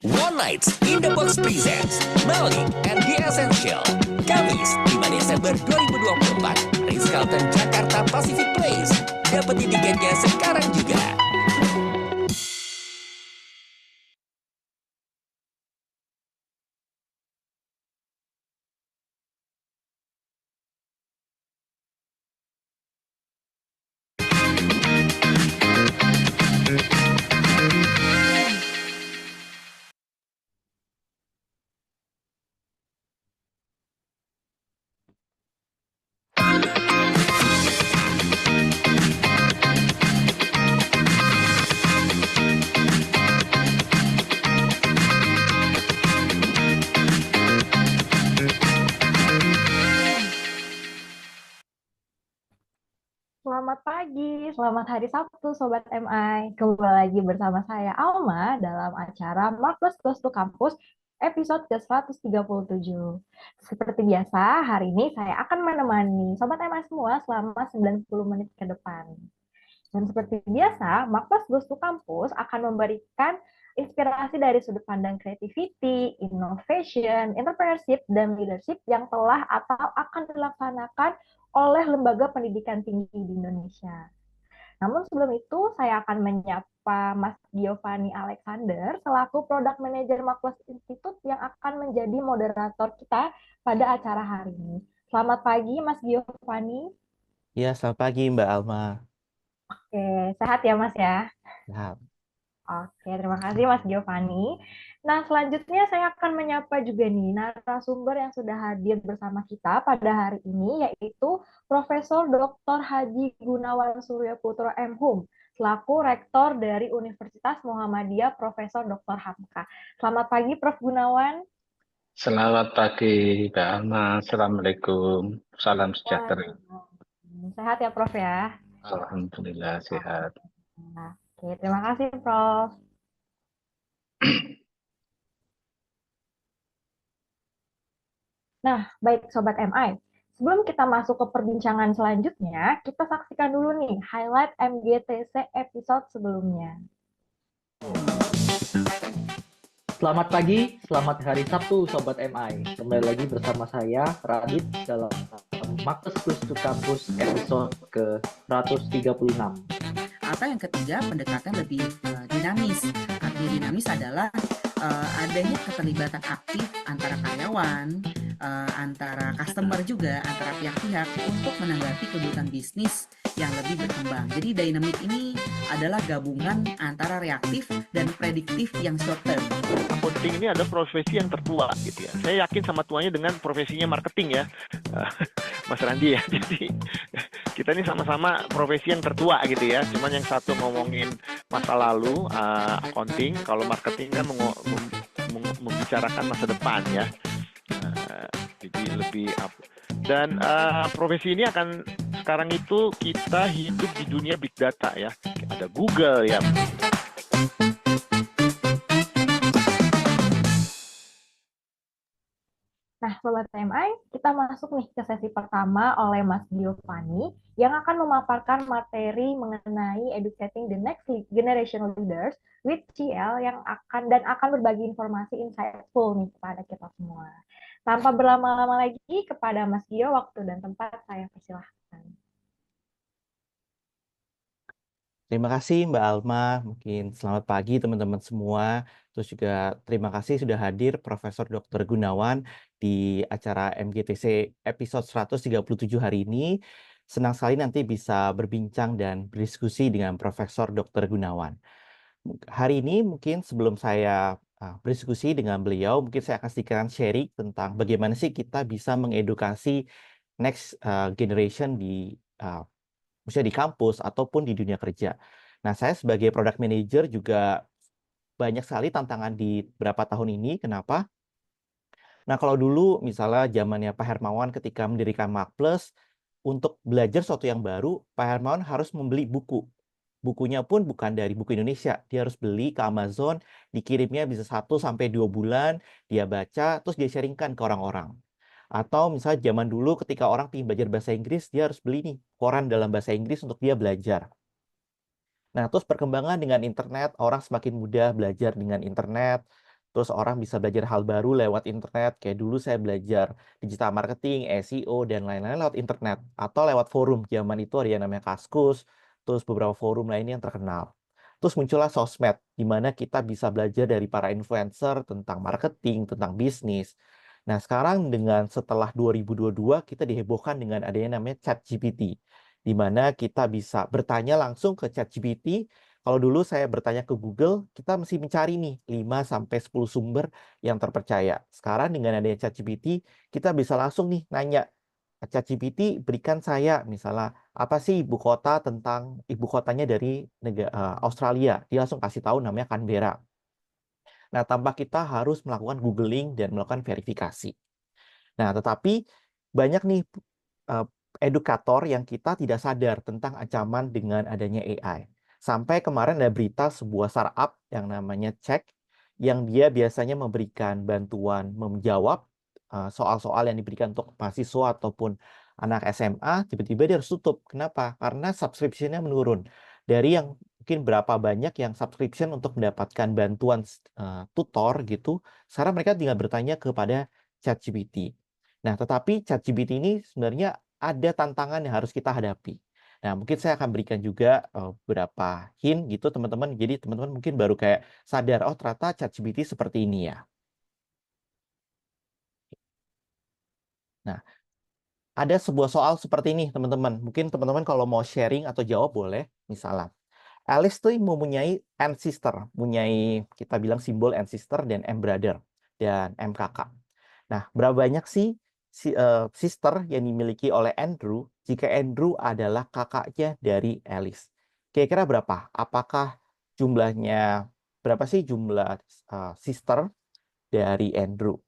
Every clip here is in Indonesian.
One Night in the Box presents Malik and the Essential. Kamis 5 Desember 2024, Ritz-Carlton Jakarta Pacific Place. Dapetin tiketnya sekarang juga. Selamat pagi, selamat hari Sabtu Sobat MI. Kembali lagi bersama saya Alma dalam acara Marvelous Goes to Campus episode ke-137. Seperti biasa, hari ini saya akan menemani Sobat MI semua selama 90 menit ke depan. Dan seperti biasa, Marvelous Goes to Campus akan memberikan inspirasi dari sudut pandang creativity, innovation, entrepreneurship, dan leadership yang telah atau akan dilaksanakan oleh lembaga pendidikan tinggi di Indonesia. Namun sebelum itu, saya akan menyapa Mas Giovanni Alexander selaku Product Manager Marvelous Institute yang akan menjadi moderator kita pada acara hari ini. Selamat pagi, Mas Giovanni. Ya, selamat pagi Mbak Alma. Oke, sehat ya Mas ya? Sehat. Oke, terima kasih Mas Giovanni. Nah, selanjutnya saya akan menyapa juga nih narasumber yang sudah hadir bersama kita pada hari ini, yaitu Profesor Dr. Haji Gunawan Surya Putro M.Hum, selaku Rektor dari Universitas Muhammadiyah Profesor Dr. Hamka. Selamat pagi Prof. Gunawan. Selamat pagi Mbak Alma, Assalamualaikum, salam sejahtera. Sehat ya Prof ya? Alhamdulillah sehat. Oke, terima kasih Prof. Nah, baik Sobat MI, sebelum kita masuk ke perbincangan selanjutnya, kita saksikan dulu nih highlight MGTC episode sebelumnya. Selamat pagi, selamat hari Sabtu Sobat MI. Kembali lagi bersama saya, Radit, dalam Marvelous Goes to Campus episode ke-136. Atau yang ketiga, pendekatan lebih dinamis. Arti dinamis adalah adanya keterlibatan aktif antara karyawan, antara customer juga, antara pihak-pihak untuk menanggapi kebutuhan bisnis yang lebih berkembang. Jadi dynamic ini adalah gabungan antara reaktif dan prediktif yang short term. Accounting ini ada profesi yang tertua gitu ya. Saya yakin sama tuanya dengan profesinya marketing ya, Mas Randi ya. Jadi kita ini sama-sama profesi yang tertua gitu ya. Cuman yang satu ngomongin masa lalu, accounting, kalau marketing kan membicarakan masa depan ya. Jadi lebih dan profesi ini akan sekarang itu kita hidup di dunia big data ya. Ada Google ya. Nah, Sobat MI, kita masuk nih ke sesi pertama oleh Mas Giovanni yang akan memaparkan materi mengenai Educating the Next Generation Leaders with CL yang akan berbagi informasi insightful nih kepada kita semua. Tanpa berlama-lama lagi, kepada Mas Gio, waktu dan tempat saya persilahkan. Terima kasih Mbak Alma, mungkin selamat pagi teman-teman semua. Terus juga terima kasih sudah hadir Profesor Dr. Gunawan di acara MGTC episode 137 hari ini. Senang sekali nanti bisa berbincang dan berdiskusi dengan Profesor Dr. Gunawan. Hari ini mungkin sebelum saya berdiskusi dengan beliau, mungkin saya akan sedikit sharing tentang bagaimana sih kita bisa mengedukasi next generation misalnya di kampus ataupun di dunia kerja. Nah, saya sebagai product manager juga banyak sekali tantangan di beberapa tahun ini. Kenapa? Nah, kalau dulu misalnya zamannya Pak Hermawan ketika mendirikan Marketplace, untuk belajar sesuatu yang baru, Pak Hermawan harus membeli buku. Bukunya pun bukan dari buku Indonesia. Dia harus beli ke Amazon, dikirimnya bisa 1-2 bulan, dia baca, terus dia sharingkan ke orang-orang. Atau misalnya zaman dulu ketika orang ingin belajar bahasa Inggris, dia harus beli nih koran dalam bahasa Inggris untuk dia belajar. Nah, terus perkembangan dengan internet, orang semakin mudah belajar dengan internet. Terus orang bisa belajar hal baru lewat internet. Kayak dulu saya belajar digital marketing, SEO, dan lain-lain lewat internet. Atau lewat forum. Zaman itu ada yang namanya Kaskus, terus beberapa forum lainnya yang terkenal. Terus muncullah sosmed, di mana kita bisa belajar dari para influencer tentang marketing, tentang bisnis. Nah, sekarang setelah 2022, kita dihebohkan dengan adanya namanya ChatGPT, di mana kita bisa bertanya langsung ke ChatGPT. Kalau dulu saya bertanya ke Google, kita mesti mencari nih 5-10 sumber yang terpercaya. Sekarang dengan adanya ChatGPT, kita bisa langsung nih nanya, ChatGPT berikan saya misalnya, apa sih ibu kotanya dari Australia. Dia langsung kasih tahu namanya Canberra. Nah, tanpa kita harus melakukan googling dan melakukan verifikasi. Nah, tetapi banyak nih edukator yang kita tidak sadar tentang ancaman dengan adanya AI. Sampai kemarin ada berita sebuah startup yang namanya Check, yang dia biasanya memberikan bantuan menjawab soal-soal yang diberikan untuk mahasiswa ataupun anak SMA, tiba-tiba dia harus tutup. Kenapa? Karena subscription-nya menurun. Dari yang mungkin berapa banyak yang subscription untuk mendapatkan bantuan tutor gitu, sekarang mereka tinggal bertanya kepada ChatGPT. Nah, tetapi ChatGPT ini sebenarnya ada tantangan yang harus kita hadapi. Nah, mungkin saya akan berikan juga beberapa hint gitu teman-teman. Jadi teman-teman mungkin baru kayak sadar, oh ternyata ChatGPT seperti ini ya. Nah, ada sebuah soal seperti ini teman-teman. Mungkin teman-teman kalau mau sharing atau jawab boleh. Misalnya, Alice tuh mempunyai ancestor, mempunyai kita bilang simbol ancestor dan M brother dan M kakak. Nah, berapa banyak sih sister yang dimiliki oleh Andrew jika Andrew adalah kakaknya dari Alice? Kira-kira berapa? Apakah jumlahnya berapa sih jumlah sister dari Andrew?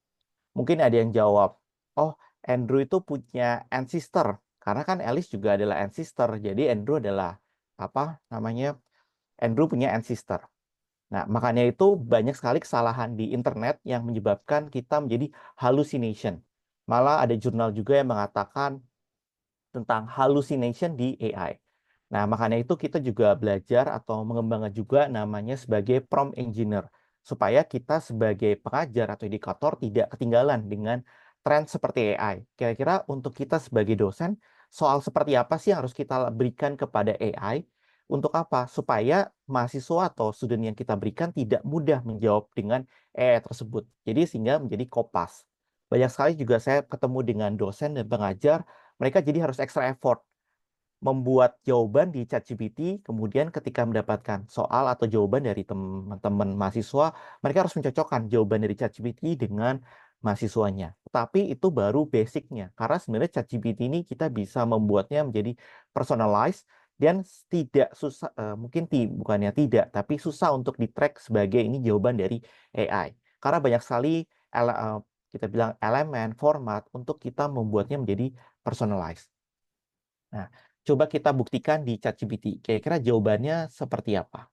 Mungkin ada yang jawab, oh Andrew itu punya ancestor karena kan Alice juga adalah ancestor. Jadi Andrew adalah apa namanya? Andrew punya ancestor. Nah, makanya itu banyak sekali kesalahan di internet yang menyebabkan kita menjadi hallucination. Malah ada jurnal juga yang mengatakan tentang hallucination di AI. Nah, makanya itu kita juga belajar atau mengembangkan juga namanya sebagai prompt engineer. Supaya kita sebagai pengajar atau edukator tidak ketinggalan dengan tren seperti AI. Kira-kira untuk kita sebagai dosen, soal seperti apa sih yang harus kita berikan kepada AI? Untuk apa? Supaya mahasiswa atau student yang kita berikan tidak mudah menjawab dengan AI tersebut. Jadi sehingga menjadi kopas. Banyak sekali juga saya ketemu dengan dosen dan pengajar, mereka jadi harus extra effort membuat jawaban di ChatGPT, kemudian ketika mendapatkan soal atau jawaban dari teman-teman mahasiswa, mereka harus mencocokkan jawaban dari ChatGPT dengan mahasiswanya. Tapi itu baru basicnya, karena sebenarnya ChatGPT ini kita bisa membuatnya menjadi personalized dan tidak susah, bukannya tidak, tapi susah untuk di-track sebagai ini jawaban dari AI. Karena banyak sekali kita bilang elemen, format untuk kita membuatnya menjadi personalized. Nah, coba kita buktikan di ChatGPT. Kira-kira jawabannya seperti apa?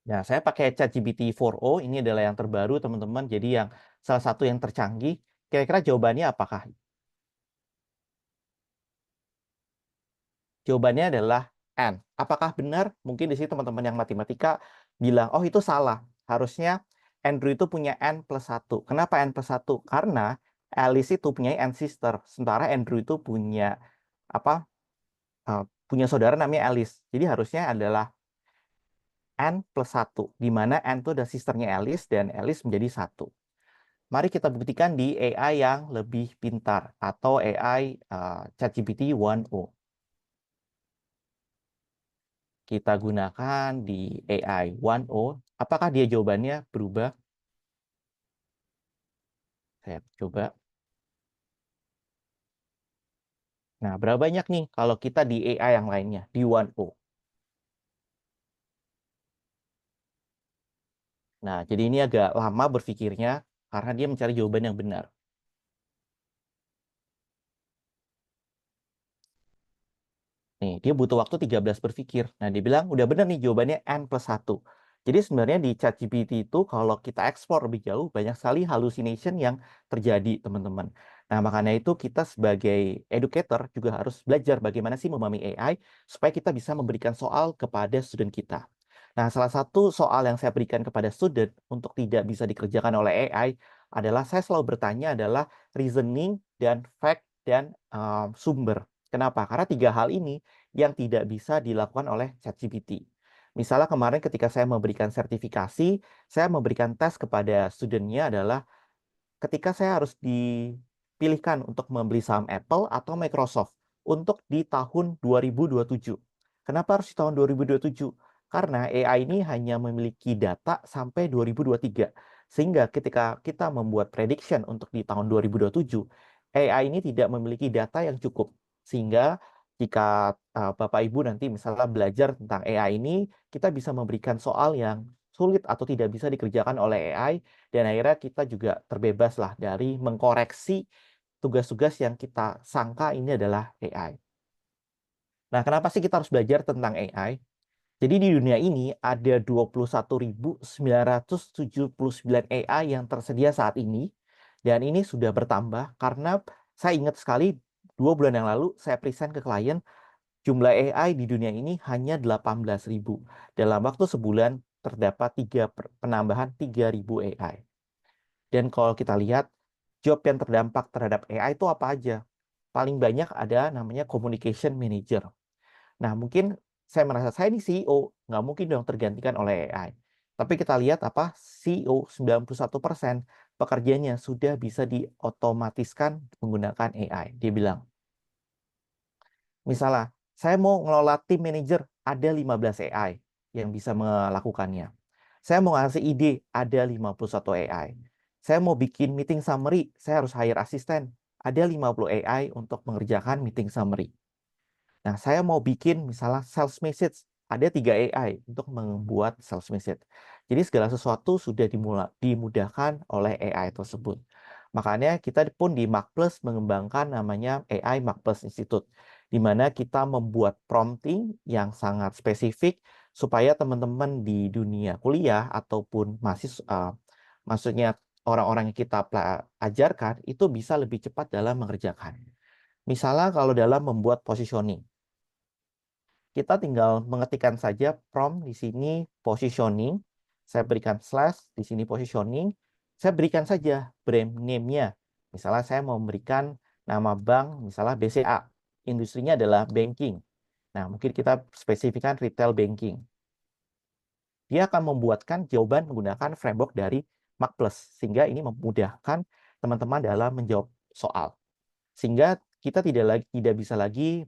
Nah, saya pakai ChatGPT 4o. Ini adalah yang terbaru, teman-teman. Jadi yang salah satu yang tercanggih. Kira-kira jawabannya apakah? Jawabannya adalah N. Apakah benar? Mungkin di sini teman-teman yang matematika bilang, oh itu salah. Harusnya Andrew itu punya N+1. Kenapa N+1? Karena Alice itu punya N sister. Sementara Andrew itu punya punya saudara namanya Alice. Jadi harusnya adalah N+1. Di mana N itu adalah sisternya Alice dan Alice menjadi 1. Mari kita buktikan di AI yang lebih pintar atau AI ChatGPT 1o. Kita gunakan di AI 1o. Apakah dia jawabannya berubah? Saya coba. Nah, berapa banyak nih kalau kita di AI yang lainnya, di 1o? Nah, jadi ini agak lama berpikirnya karena dia mencari jawaban yang benar. Nih, dia butuh waktu 13 berpikir. Nah, dia bilang, udah benar nih jawabannya N+1. Jadi sebenarnya di ChatGPT itu kalau kita ekspor lebih jauh, banyak sekali hallucination yang terjadi, teman-teman. Nah, makanya itu kita sebagai educator juga harus belajar bagaimana sih memahami AI supaya kita bisa memberikan soal kepada student kita. Nah, salah satu soal yang saya berikan kepada student untuk tidak bisa dikerjakan oleh AI adalah saya selalu bertanya adalah reasoning dan fact dan sumber. Kenapa? Karena 3 hal ini yang tidak bisa dilakukan oleh ChatGPT. Misalnya kemarin ketika saya memberikan sertifikasi, saya memberikan tes kepada studentnya adalah ketika saya harus dipilihkan untuk membeli saham Apple atau Microsoft untuk di tahun 2027. Kenapa harus di tahun 2027? Karena AI ini hanya memiliki data sampai 2023. Sehingga ketika kita membuat prediction untuk di tahun 2027, AI ini tidak memiliki data yang cukup. Sehingga jika Bapak Ibu nanti misalnya belajar tentang AI ini, kita bisa memberikan soal yang sulit atau tidak bisa dikerjakan oleh AI, dan akhirnya kita juga terbebas lah dari mengkoreksi tugas-tugas yang kita sangka ini adalah AI. Nah, kenapa sih kita harus belajar tentang AI? Jadi di dunia ini ada 21.979 AI yang tersedia saat ini, dan ini sudah bertambah karena saya ingat sekali 2 bulan yang lalu saya present ke klien, jumlah AI di dunia ini hanya 18.000. Dalam waktu sebulan terdapat penambahan 3.000 AI. Dan kalau kita lihat job yang terdampak terhadap AI itu apa aja? Paling banyak ada namanya communication manager. Nah, mungkin saya merasa saya ini CEO, nggak mungkin dong tergantikan oleh AI. Tapi kita lihat CEO 91% pekerjaannya sudah bisa diotomatiskan menggunakan AI. Dia bilang, misalnya, saya mau ngelola tim manager, ada 15 AI yang bisa melakukannya. Saya mau ngasih ide, ada 51 AI. Saya mau bikin meeting summary, saya harus hire asisten. Ada 50 AI untuk mengerjakan meeting summary. Nah, saya mau bikin misalnya sales message, ada 3 AI untuk membuat sales message. Jadi segala sesuatu sudah dimudahkan oleh AI tersebut. Makanya kita pun di MAKPLUS mengembangkan namanya AI MAKPLUS Institute, di mana kita membuat prompting yang sangat spesifik supaya teman-teman di dunia kuliah ataupun maksudnya orang-orang yang kita ajarkan itu bisa lebih cepat dalam mengerjakan. Misalnya kalau dalam membuat positioning, kita tinggal mengetikkan saja prompt di sini positioning, saya berikan slash di sini positioning, saya berikan saja brand name-nya. Misalnya saya mau memberikan nama bank, misalnya BCA, industrinya adalah banking. Nah, mungkin kita spesifikkan retail banking. dia akan membuatkan jawaban menggunakan framework dari Mac+, sehingga ini memudahkan teman-teman dalam menjawab soal. Sehingga kita tidak bisa lagi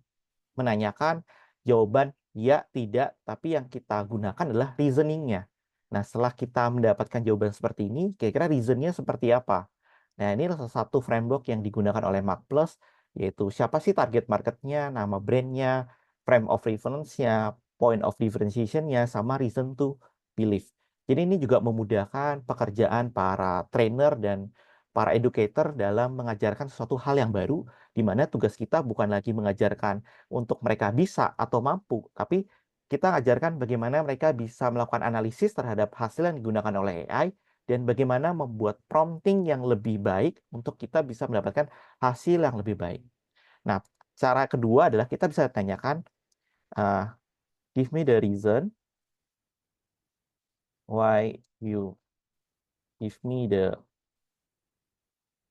menanyakan jawaban ya, tidak, tapi yang kita gunakan adalah reasoning-nya. Nah, setelah kita mendapatkan jawaban seperti ini, kira-kira reason-nya seperti apa? Nah, ini salah satu framework yang digunakan oleh Mac+, yaitu siapa sih target market-nya, nama brand-nya, frame of reference-nya, point of differentiation-nya, sama reason to believe. Jadi ini juga memudahkan pekerjaan para trainer dan para educator dalam mengajarkan sesuatu hal yang baru, di mana tugas kita bukan lagi mengajarkan untuk mereka bisa atau mampu, tapi kita ajarkan bagaimana mereka bisa melakukan analisis terhadap hasil yang digunakan oleh AI dan bagaimana membuat prompting yang lebih baik untuk kita bisa mendapatkan hasil yang lebih baik. Nah, cara kedua adalah kita bisa tanyakan, give me the reason why you give me the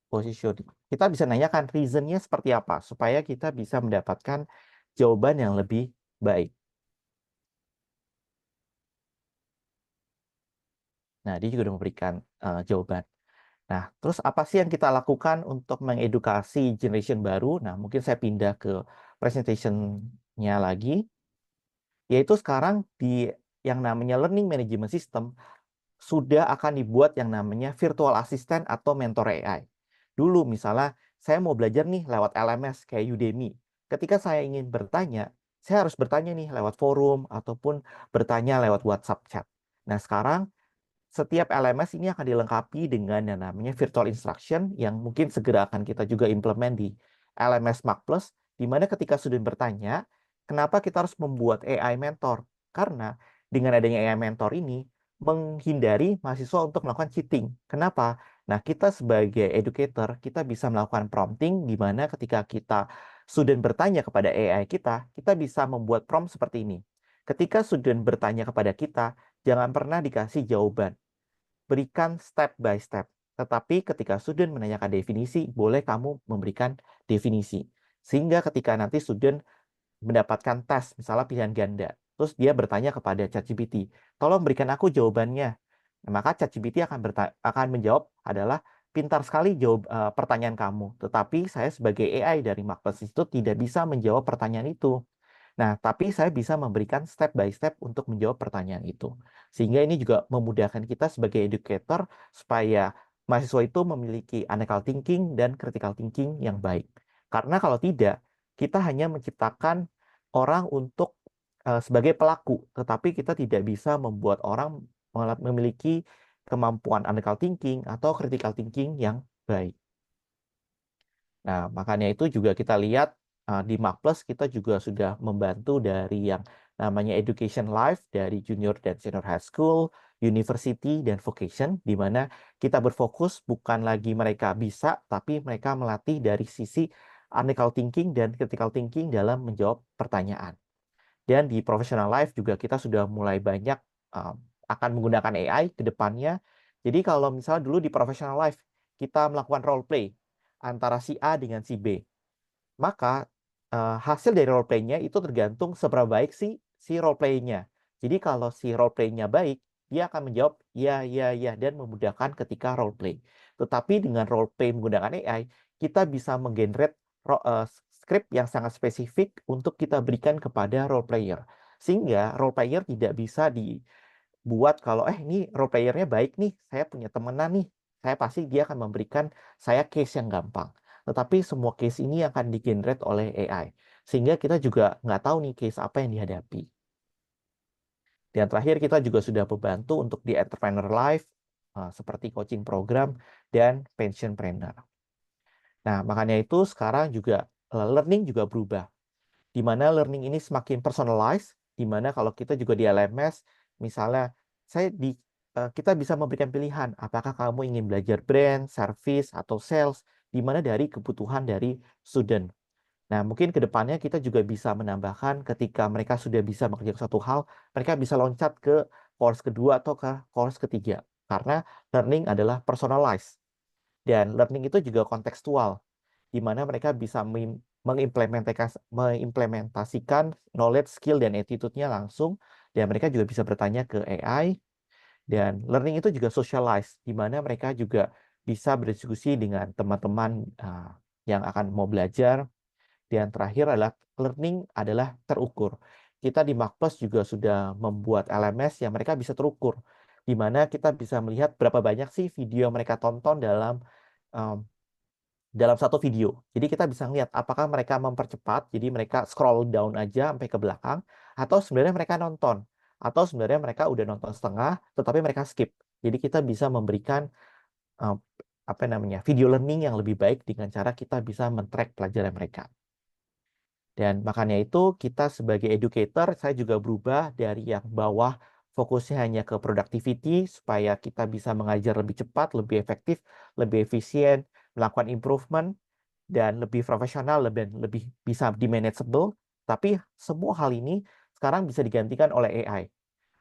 position. Kita bisa nanyakan reason-nya seperti apa supaya kita bisa mendapatkan jawaban yang lebih baik. Nah, dia juga sudah memberikan jawaban. Nah, terus apa sih yang kita lakukan untuk mengedukasi generation baru? Nah, mungkin saya pindah ke presentation-nya lagi. Yaitu sekarang di yang namanya Learning Management System sudah akan dibuat yang namanya virtual assistant atau mentor AI. Dulu misalnya saya mau belajar nih lewat LMS kayak Udemy. Ketika saya ingin bertanya, saya harus bertanya nih lewat forum ataupun bertanya lewat WhatsApp chat. Nah, sekarang setiap LMS ini akan dilengkapi dengan yang namanya virtual instruction yang mungkin segera akan kita juga implement di LMS Mac+, di mana ketika student bertanya, kenapa kita harus membuat AI mentor? Karena dengan adanya AI mentor ini, menghindari mahasiswa untuk melakukan cheating. Kenapa? Nah, kita sebagai educator, kita bisa melakukan prompting, di mana ketika kita student bertanya kepada AI kita bisa membuat prompt seperti ini. Ketika student bertanya kepada kita, jangan pernah dikasih jawaban. Berikan step by step. Tetapi ketika student menanyakan definisi, boleh kamu memberikan definisi. Sehingga ketika nanti student mendapatkan tes, misalnya pilihan ganda, terus dia bertanya kepada ChatGPT, tolong berikan aku jawabannya. Nah, maka ChatGPT akan menjawab adalah, pintar sekali jawab pertanyaan kamu. Tetapi saya sebagai AI dari Mac+ Institute tidak bisa menjawab pertanyaan itu. Nah, tapi saya bisa memberikan step by step untuk menjawab pertanyaan itu. Sehingga ini juga memudahkan kita sebagai educator supaya mahasiswa itu memiliki analytical thinking dan critical thinking yang baik. Karena kalau tidak, kita hanya menciptakan orang untuk sebagai pelaku, tetapi kita tidak bisa membuat orang memiliki kemampuan analytical thinking atau critical thinking yang baik. Nah, makanya itu juga kita lihat di Mac+ kita juga sudah membantu dari yang namanya Education Life dari junior dan senior high school, university, dan vocation, di mana kita berfokus bukan lagi mereka bisa, tapi mereka melatih dari sisi analytical thinking dan critical thinking dalam menjawab pertanyaan. Dan di professional life juga kita sudah mulai banyak akan menggunakan AI ke depannya. Jadi kalau misalnya dulu di professional life kita melakukan role play antara si A dengan si B, maka hasil dari role play-nya itu tergantung seberapa baik si role play-nya. Jadi kalau si role play-nya baik, dia akan menjawab ya, dan memudahkan ketika role play. Tetapi dengan role play menggunakan AI, kita bisa menggenerate script yang sangat spesifik untuk kita berikan kepada role player. Sehingga role player tidak bisa dibuat kalau ini role player-nya baik nih, saya punya temenan nih, saya pasti dia akan memberikan saya case yang gampang. Tetapi semua case ini akan di-generate oleh AI. Sehingga kita juga nggak tahu nih case apa yang dihadapi. Dan terakhir kita juga sudah membantu untuk di entrepreneur life, seperti coaching program dan pension planner. Nah, makanya itu sekarang juga learning juga berubah. Di mana learning ini semakin personalized, di mana kalau kita juga di LMS, misalnya kita bisa memberikan pilihan, apakah kamu ingin belajar brand, service, atau sales, di mana dari kebutuhan dari student. Nah, mungkin ke depannya kita juga bisa menambahkan ketika mereka sudah bisa mengerjakan satu hal, mereka bisa loncat ke course kedua atau ke course ketiga. Karena learning adalah personalized. Dan learning itu juga kontekstual, di mana mereka bisa mengimplementasikan knowledge, skill, dan attitude-nya langsung, dan mereka juga bisa bertanya ke AI Dan learning itu juga socialize, di mana mereka juga bisa berdiskusi dengan teman-teman yang akan mau belajar. Dan terakhir adalah learning adalah terukur. Kita di Markplus juga sudah membuat LMS yang mereka bisa terukur, di mana kita bisa melihat berapa banyak sih video yang mereka tonton dalam satu video. Jadi kita bisa lihat apakah mereka mempercepat, jadi mereka scroll down aja sampai ke belakang, atau sebenarnya mereka nonton, atau sebenarnya mereka udah nonton setengah, tetapi mereka skip. Jadi kita bisa memberikan video learning yang lebih baik dengan cara kita bisa men-track pelajaran mereka. Dan makanya itu kita sebagai educator, saya juga berubah dari yang bawah fokusnya hanya ke productivity supaya kita bisa mengajar lebih cepat, lebih efektif, lebih efisien, melakukan improvement, dan lebih profesional, lebih bisa di-manageable. Tapi semua hal ini sekarang bisa digantikan oleh AI.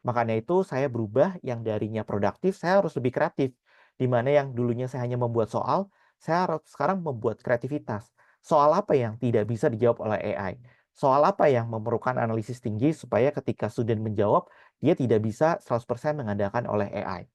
Makanya itu saya berubah yang darinya produktif, saya harus lebih kreatif. Di mana yang dulunya saya hanya membuat soal, saya harus sekarang membuat kreativitas. Soal apa yang tidak bisa dijawab oleh AI? Soal apa yang memerlukan analisis tinggi supaya ketika student menjawab, dia tidak bisa 100% mengandalkan oleh AI.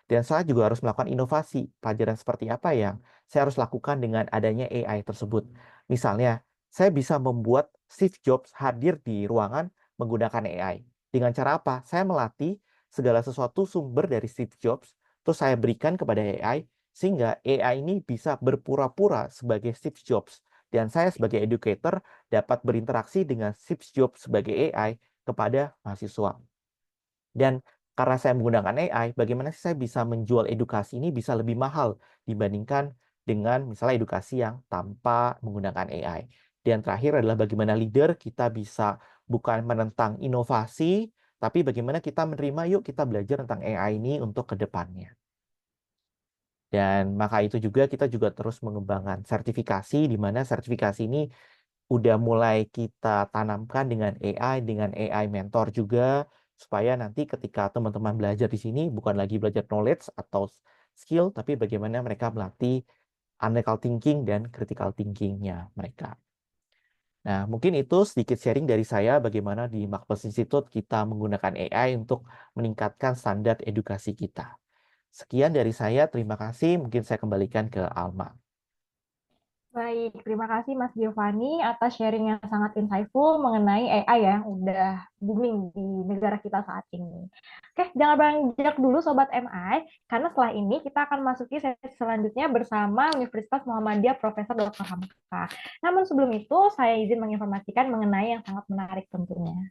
Dan saya juga harus melakukan inovasi. Pelajaran seperti apa yang saya harus lakukan dengan adanya AI tersebut. Misalnya, saya bisa membuat Steve Jobs hadir di ruangan menggunakan AI. Dengan cara apa? Saya melatih segala sesuatu sumber dari Steve Jobs, terus saya berikan kepada AI, sehingga AI ini bisa berpura-pura sebagai Steve Jobs. Dan saya sebagai educator dapat berinteraksi dengan Steve Jobs sebagai AI kepada mahasiswa. Dan karena saya menggunakan AI, bagaimana saya bisa menjual edukasi ini bisa lebih mahal dibandingkan dengan misalnya edukasi yang tanpa menggunakan AI. Dan terakhir adalah bagaimana leader kita bisa bukan menentang inovasi, tapi bagaimana kita menerima, yuk kita belajar tentang AI ini untuk ke depannya. Dan maka itu juga kita juga terus mengembangkan sertifikasi, di mana sertifikasi ini udah mulai kita tanamkan dengan AI mentor juga, supaya nanti ketika teman-teman belajar di sini bukan lagi belajar knowledge atau skill, tapi bagaimana mereka melatih analytical thinking dan critical thinking-nya mereka. Nah, mungkin itu sedikit sharing dari saya bagaimana di Markplus Institute kita menggunakan AI untuk meningkatkan standar edukasi kita. Sekian dari saya, terima kasih. Mungkin saya kembalikan ke Alma. Baik, terima kasih Mas Giovanni atas sharing yang sangat insightful mengenai AI yang udah booming di negara kita saat ini. Oke, jangan beranjak dulu Sobat MI, karena setelah ini kita akan masuki sesi selanjutnya bersama Universitas Muhammadiyah Profesor Dr. Hamka. Namun sebelum itu, saya izin menginformasikan mengenai yang sangat menarik tentunya.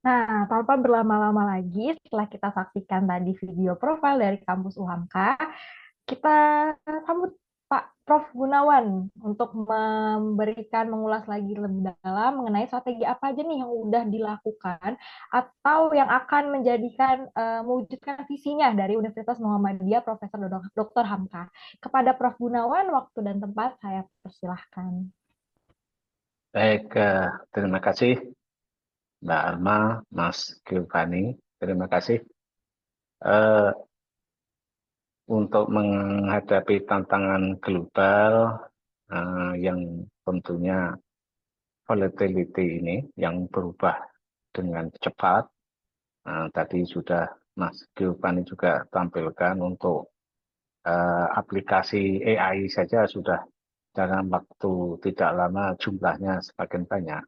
Nah, tanpa berlama-lama lagi, setelah kita saksikan tadi video profil dari kampus UHAMKA, kita sambut Pak Prof. Gunawan untuk mengulas lagi lebih dalam mengenai strategi apa aja nih yang udah dilakukan atau yang akan mewujudkan visinya dari Universitas Muhammadiyah Profesor Dr. Hamka. Kepada Prof. Gunawan, waktu dan tempat saya persilahkan. Baik, terima kasih Mbak Alma, Mas Giovanni, terima kasih. Untuk menghadapi tantangan global yang tentunya volatility ini yang berubah dengan cepat, tadi sudah Mas Giovanni juga tampilkan untuk aplikasi AI saja sudah dalam waktu tidak lama jumlahnya semakin banyak.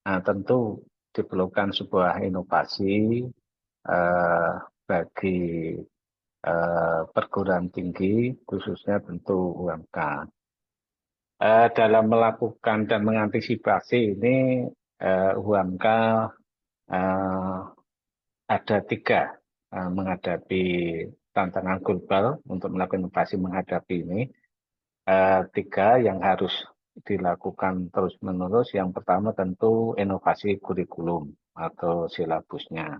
tentu diperlukan sebuah inovasi bagi perguruan tinggi, khususnya tentu UMK. Dalam melakukan dan mengantisipasi ini, UMK ada 3 menghadapi tantangan global untuk melakukan inovasi menghadapi ini. 3 yang harus dilakukan terus-menerus. Yang pertama tentu inovasi kurikulum atau silabusnya.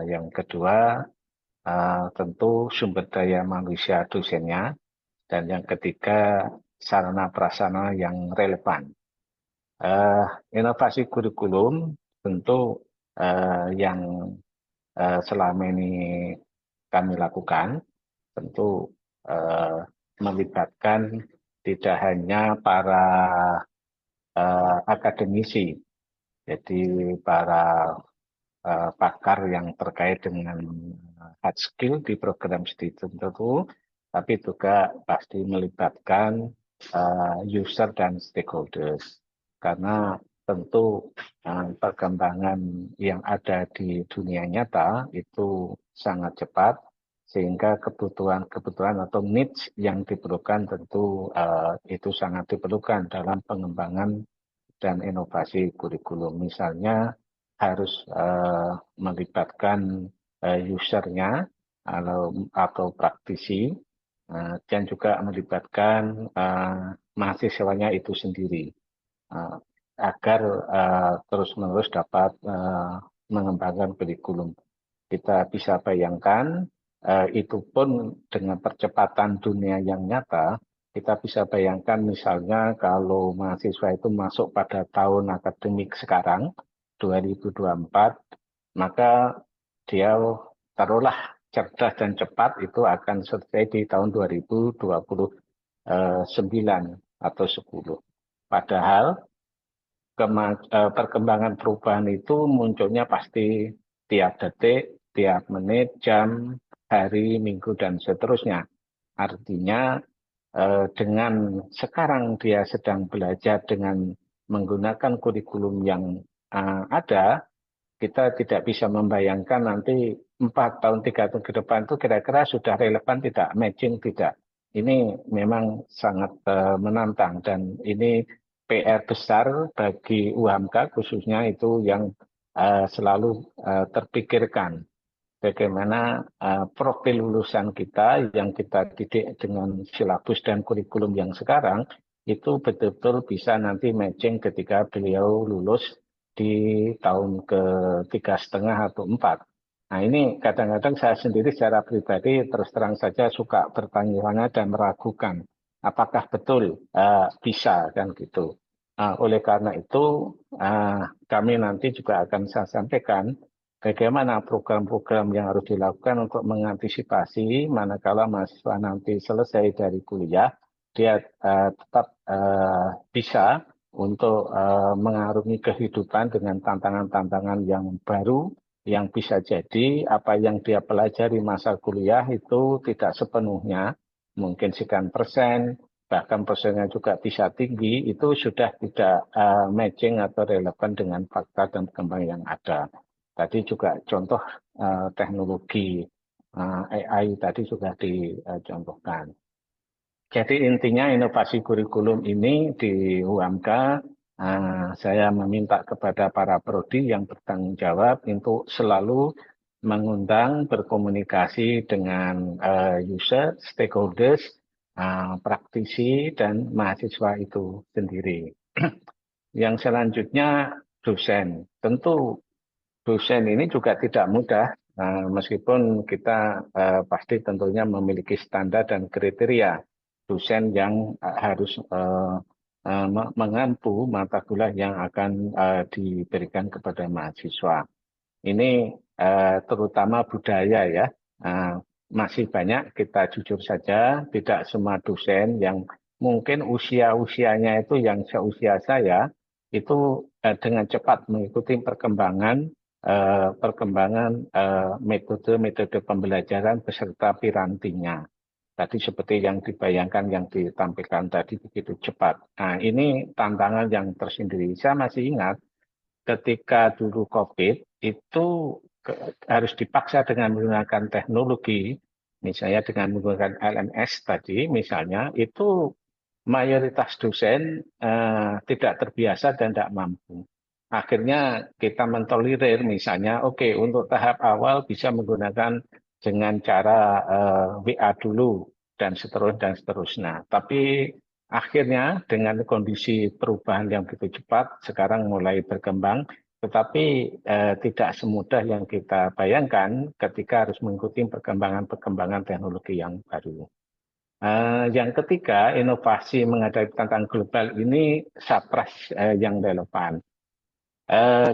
Yang kedua tentu sumber daya manusia dosennya. Dan yang ketiga sarana prasarana yang relevan. Inovasi kurikulum tentu yang selama ini kami lakukan tentu melibatkan tidak hanya para akademisi, jadi para pakar yang terkait dengan hard skill di program studi tertentu, tapi juga pasti melibatkan user dan stakeholders. Karena tentu perkembangan yang ada di dunia nyata itu sangat cepat, sehingga kebutuhan atau needs yang diperlukan tentu itu sangat diperlukan dalam pengembangan dan inovasi kurikulum. Misalnya harus melibatkan usernya atau praktisi, dan juga melibatkan mahasiswanya itu sendiri, agar terus-menerus dapat mengembangkan kurikulum. Kita bisa bayangkan, itu pun dengan percepatan dunia yang nyata, kita bisa bayangkan misalnya kalau mahasiswa itu masuk pada tahun akademik sekarang, 2024, maka dia taruhlah cerdas dan cepat itu akan selesai di tahun 2029 atau 10. Padahal perkembangan perubahan itu munculnya pasti tiap detik, tiap menit, jam, hari, minggu, dan seterusnya. Artinya dengan sekarang dia sedang belajar dengan menggunakan kurikulum yang ada, kita tidak bisa membayangkan nanti 4 tahun, 3 tahun ke depan itu kira-kira sudah relevan tidak, matching tidak. Ini memang sangat menantang, dan ini PR besar bagi UMK khususnya itu yang selalu terpikirkan. Bagaimana profil lulusan kita yang kita didik dengan silabus dan kurikulum yang sekarang itu betul-betul bisa nanti matching ketika beliau lulus di tahun ke-3,5 atau 4. Nah, ini kadang-kadang saya sendiri secara pribadi terus terang saja suka bertanya-tanya dan meragukan apakah betul bisa kan gitu. Oleh karena itu kami nanti juga akan saya sampaikan bagaimana program-program yang harus dilakukan untuk mengantisipasi manakala mahasiswa nanti selesai dari kuliah, dia tetap bisa untuk mengarungi kehidupan dengan tantangan-tantangan yang baru, yang bisa jadi apa yang dia pelajari masa kuliah itu tidak sepenuhnya, mungkin sekian persen, bahkan persennya juga bisa tinggi, itu sudah tidak matching atau relevan dengan fakta dan perkembangan yang ada. Tadi juga contoh teknologi AI tadi sudah dicontohkan. Jadi intinya inovasi kurikulum ini di UMK, saya meminta kepada para prodi yang bertanggung jawab untuk selalu mengundang berkomunikasi dengan user, stakeholders, praktisi, dan mahasiswa itu sendiri. Yang selanjutnya dosen. Tentu dosen ini juga tidak mudah, meskipun kita pasti tentunya memiliki standar dan kriteria dosen yang harus mengampu mata kuliah yang akan diberikan kepada mahasiswa. Ini terutama budaya ya, masih banyak, kita jujur saja, tidak semua dosen yang mungkin usianya itu yang seusia saya, itu dengan cepat mengikuti perkembangan metode-metode pembelajaran beserta pirantinya. Tadi seperti yang dibayangkan, yang ditampilkan tadi begitu cepat. Nah, ini tantangan yang tersendiri. Saya masih ingat ketika dulu COVID itu harus dipaksa dengan menggunakan teknologi, misalnya dengan menggunakan LMS tadi, misalnya itu mayoritas dosen tidak terbiasa dan tidak mampu. Akhirnya kita mentolerir misalnya, oke, untuk tahap awal bisa menggunakan dengan cara WA dulu dan seterusnya. Tapi akhirnya dengan kondisi perubahan yang begitu cepat, sekarang mulai berkembang, tetapi tidak semudah yang kita bayangkan ketika harus mengikuti perkembangan teknologi yang baru. Yang ketiga, inovasi menghadapi tantangan global ini SAPRAS yang relevan.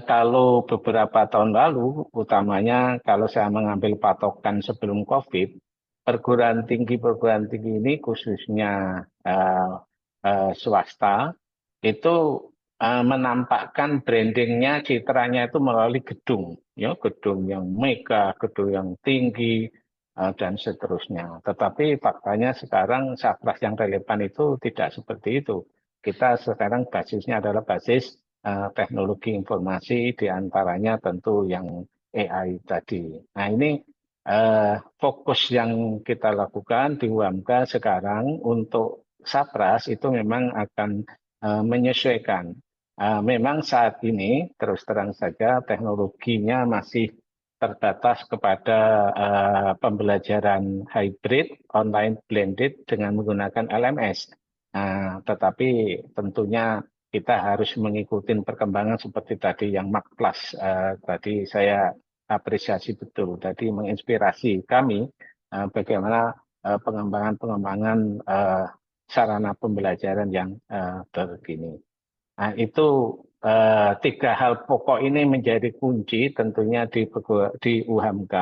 Kalau beberapa tahun lalu, utamanya kalau saya mengambil patokan sebelum COVID, perguruan tinggi ini khususnya swasta, itu menampakkan brandingnya, citranya itu melalui gedung, ya, gedung yang mega, gedung yang tinggi, dan seterusnya. Tetapi faktanya sekarang SAPRAS yang relevan itu tidak seperti itu. Kita sekarang basisnya adalah basis teknologi informasi, diantaranya tentu yang AI tadi. Nah, ini fokus yang kita lakukan di UMK sekarang untuk SAPRAS itu memang akan menyesuaikan. Memang saat ini terus terang saja teknologinya masih terbatas kepada pembelajaran hybrid, online blended dengan menggunakan LMS. Tetapi tentunya kita harus mengikuti perkembangan seperti tadi yang Mac Plus. Tadi saya apresiasi betul. Tadi menginspirasi kami bagaimana pengembangan sarana pembelajaran yang terkini. Nah, itu tiga hal pokok ini menjadi kunci tentunya di UHMK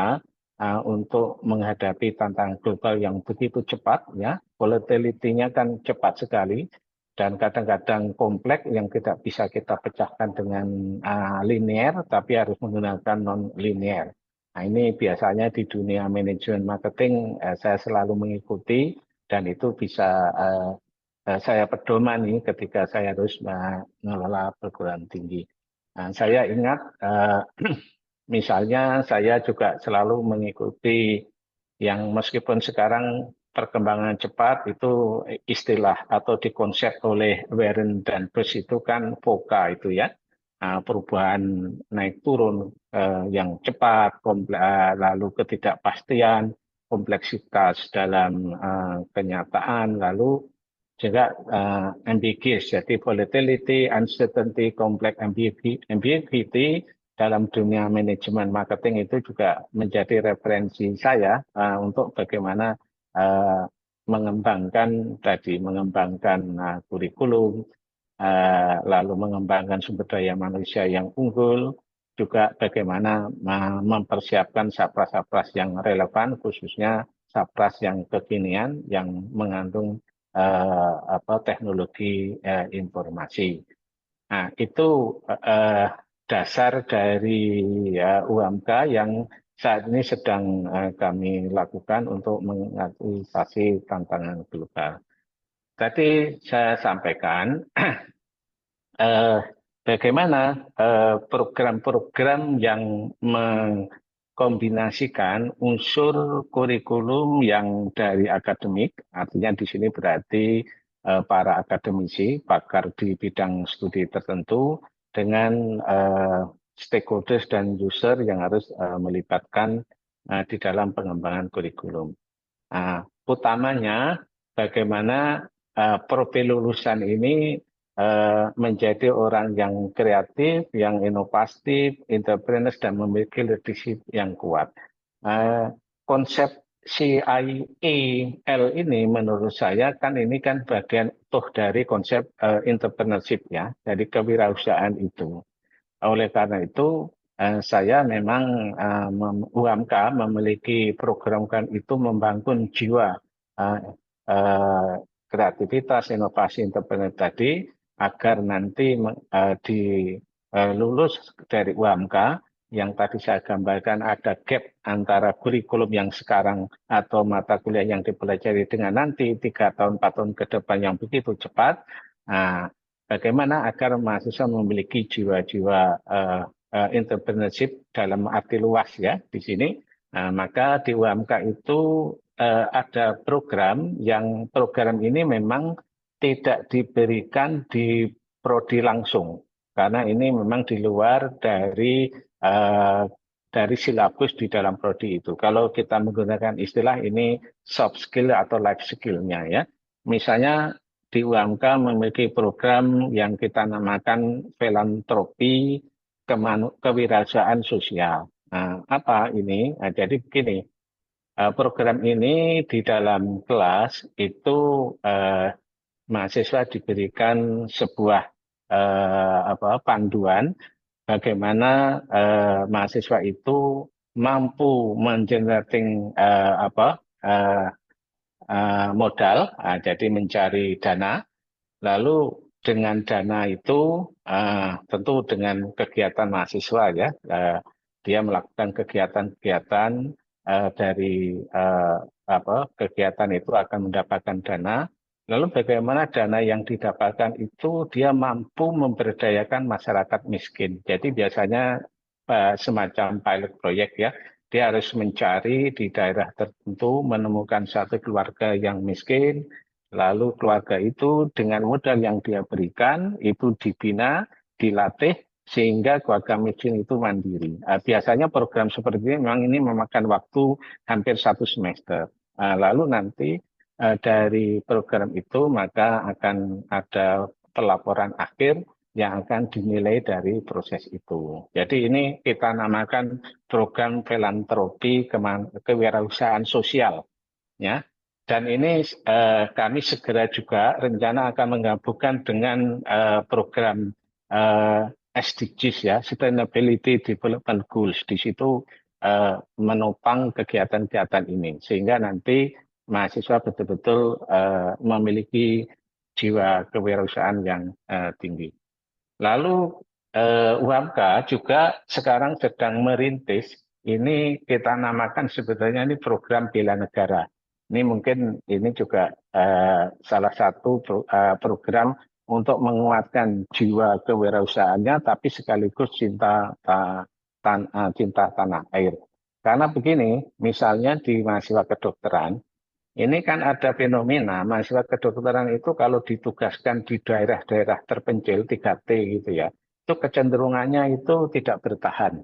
untuk menghadapi tantangan global yang begitu cepat, ya, volatility-nya kan cepat sekali dan kadang-kadang kompleks yang tidak bisa kita pecahkan dengan linear, tapi harus menggunakan non-linear. Nah, ini biasanya di dunia manajemen marketing saya selalu mengikuti dan itu bisa saya pedomani ketika saya harus mengelola perguruan tinggi. Nah, saya ingat misalnya saya juga selalu mengikuti yang meskipun sekarang perkembangan cepat itu istilah atau dikonsep oleh Warren dan Bush itu kan VUCA itu ya. Perubahan naik turun yang cepat, lalu ketidakpastian, kompleksitas dalam kenyataan, lalu juga ambiguous, jadi volatility, uncertainty, complex ambiguity dalam dunia manajemen marketing itu juga menjadi referensi saya untuk bagaimana mengembangkan kurikulum, lalu mengembangkan sumber daya manusia yang unggul, juga bagaimana mempersiapkan SAPRAS-SAPRAS yang relevan, khususnya SAPRAS yang kekinian yang mengandung teknologi informasi. Nah, itu dasar dari UMK yang saat ini sedang kami lakukan untuk mengantisipasi tantangan global. Tadi saya sampaikan bagaimana program-program yang kombinasikan unsur kurikulum yang dari akademik, artinya di sini berarti para akademisi, pakar di bidang studi tertentu, dengan stakeholders dan user yang harus melibatkan di dalam pengembangan kurikulum. Utamanya bagaimana profil lulusan ini menjadi orang yang kreatif, yang inovatif, entrepreneur dan memiliki leadership yang kuat. Konsep CIEL ini menurut saya ini kan bagian dari konsep entrepreneurship ya, dari kewirausahaan itu. Oleh karena itu saya memang UMK memiliki program itu membangun jiwa kreativitas, inovasi, entrepreneur tadi, agar nanti lulus dari UMK yang tadi saya gambarkan ada gap antara kurikulum yang sekarang atau mata kuliah yang dipelajari dengan nanti 3 tahun, 4 tahun ke depan yang begitu cepat. Nah, bagaimana agar mahasiswa memiliki jiwa-jiwa entrepreneurship dalam arti luas ya di sini. Nah, maka di UMK itu ada program ini memang tidak diberikan di prodi langsung karena ini memang di luar dari silabus di dalam prodi itu. Kalau kita menggunakan istilah ini soft skill atau life skill-nya ya. Misalnya di UMK memiliki program yang kita namakan filantropi kewirausahaan sosial. Nah, apa ini? Nah, jadi begini, program ini di dalam kelas itu mahasiswa diberikan sebuah panduan bagaimana mahasiswa itu mampu mengenerating modal, jadi mencari dana. Lalu dengan dana itu tentu dengan kegiatan mahasiswa ya, dia melakukan kegiatan-kegiatan dari kegiatan itu akan mendapatkan dana. Lalu bagaimana dana yang didapatkan itu dia mampu memberdayakan masyarakat miskin. Jadi biasanya semacam pilot project ya, dia harus mencari di daerah tertentu menemukan satu keluarga yang miskin. Lalu keluarga itu dengan modal yang dia berikan itu dibina, dilatih sehingga keluarga miskin itu mandiri. Biasanya program seperti ini memang ini memakan waktu hampir 1 semester. Lalu nanti dari program itu maka akan ada pelaporan akhir yang akan dinilai dari proses itu. Jadi ini kita namakan program filantropi kewirausahaan sosial, ya. Dan ini kami segera juga rencana akan menggabungkan dengan program SDGs ya, Sustainability Development Goals. Di situ menopang kegiatan-kegiatan ini sehingga nanti mahasiswa betul-betul memiliki jiwa kewirausahaan yang tinggi. Lalu UMK juga sekarang sedang merintis, ini kita namakan sebetulnya ini program bela negara. Ini mungkin ini juga salah satu program untuk menguatkan jiwa kewirausahaannya, tapi sekaligus cinta tanah air. Karena begini, misalnya di mahasiswa kedokteran, ini kan ada fenomena mahasiswa kedokteran itu kalau ditugaskan di daerah-daerah terpencil 3T gitu ya, itu kecenderungannya itu tidak bertahan,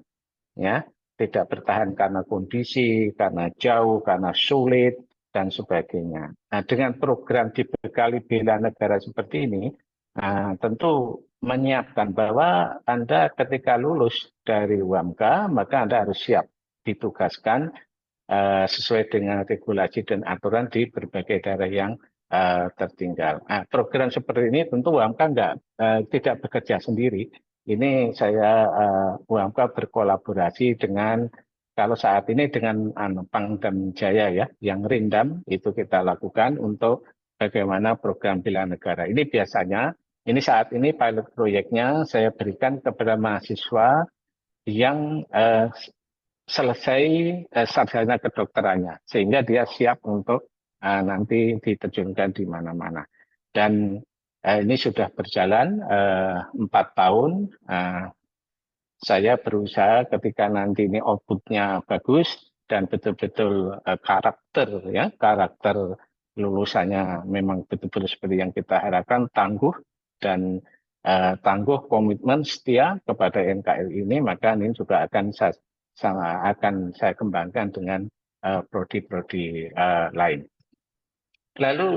ya, tidak bertahan karena kondisi, karena jauh, karena sulit dan sebagainya. Nah, dengan program dibekali bela negara seperti ini, tentu menyiapkan bahwa Anda ketika lulus dari UMK maka Anda harus siap ditugaskan sesuai dengan regulasi dan aturan di berbagai daerah yang tertinggal. Nah, program seperti ini tentu UMK tidak bekerja sendiri. Ini saya UMK berkolaborasi dengan kalau saat ini dengan Pangdam Jaya ya, yang Rindam itu kita lakukan untuk bagaimana program bela negara. Ini biasanya, ini saat ini pilot proyeknya saya berikan kepada mahasiswa yang selesai sarjana kedokterannya, sehingga dia siap untuk nanti diterjunkan di mana-mana. Dan ini sudah berjalan 4 tahun. Saya berusaha ketika nanti ini outputnya bagus dan betul-betul karakter lulusannya memang betul-betul seperti yang kita harapkan, tangguh dan tangguh, komitmen, setia kepada NKRI ini, maka ini juga akan saya kembangkan dengan prodi-prodi lain. Lalu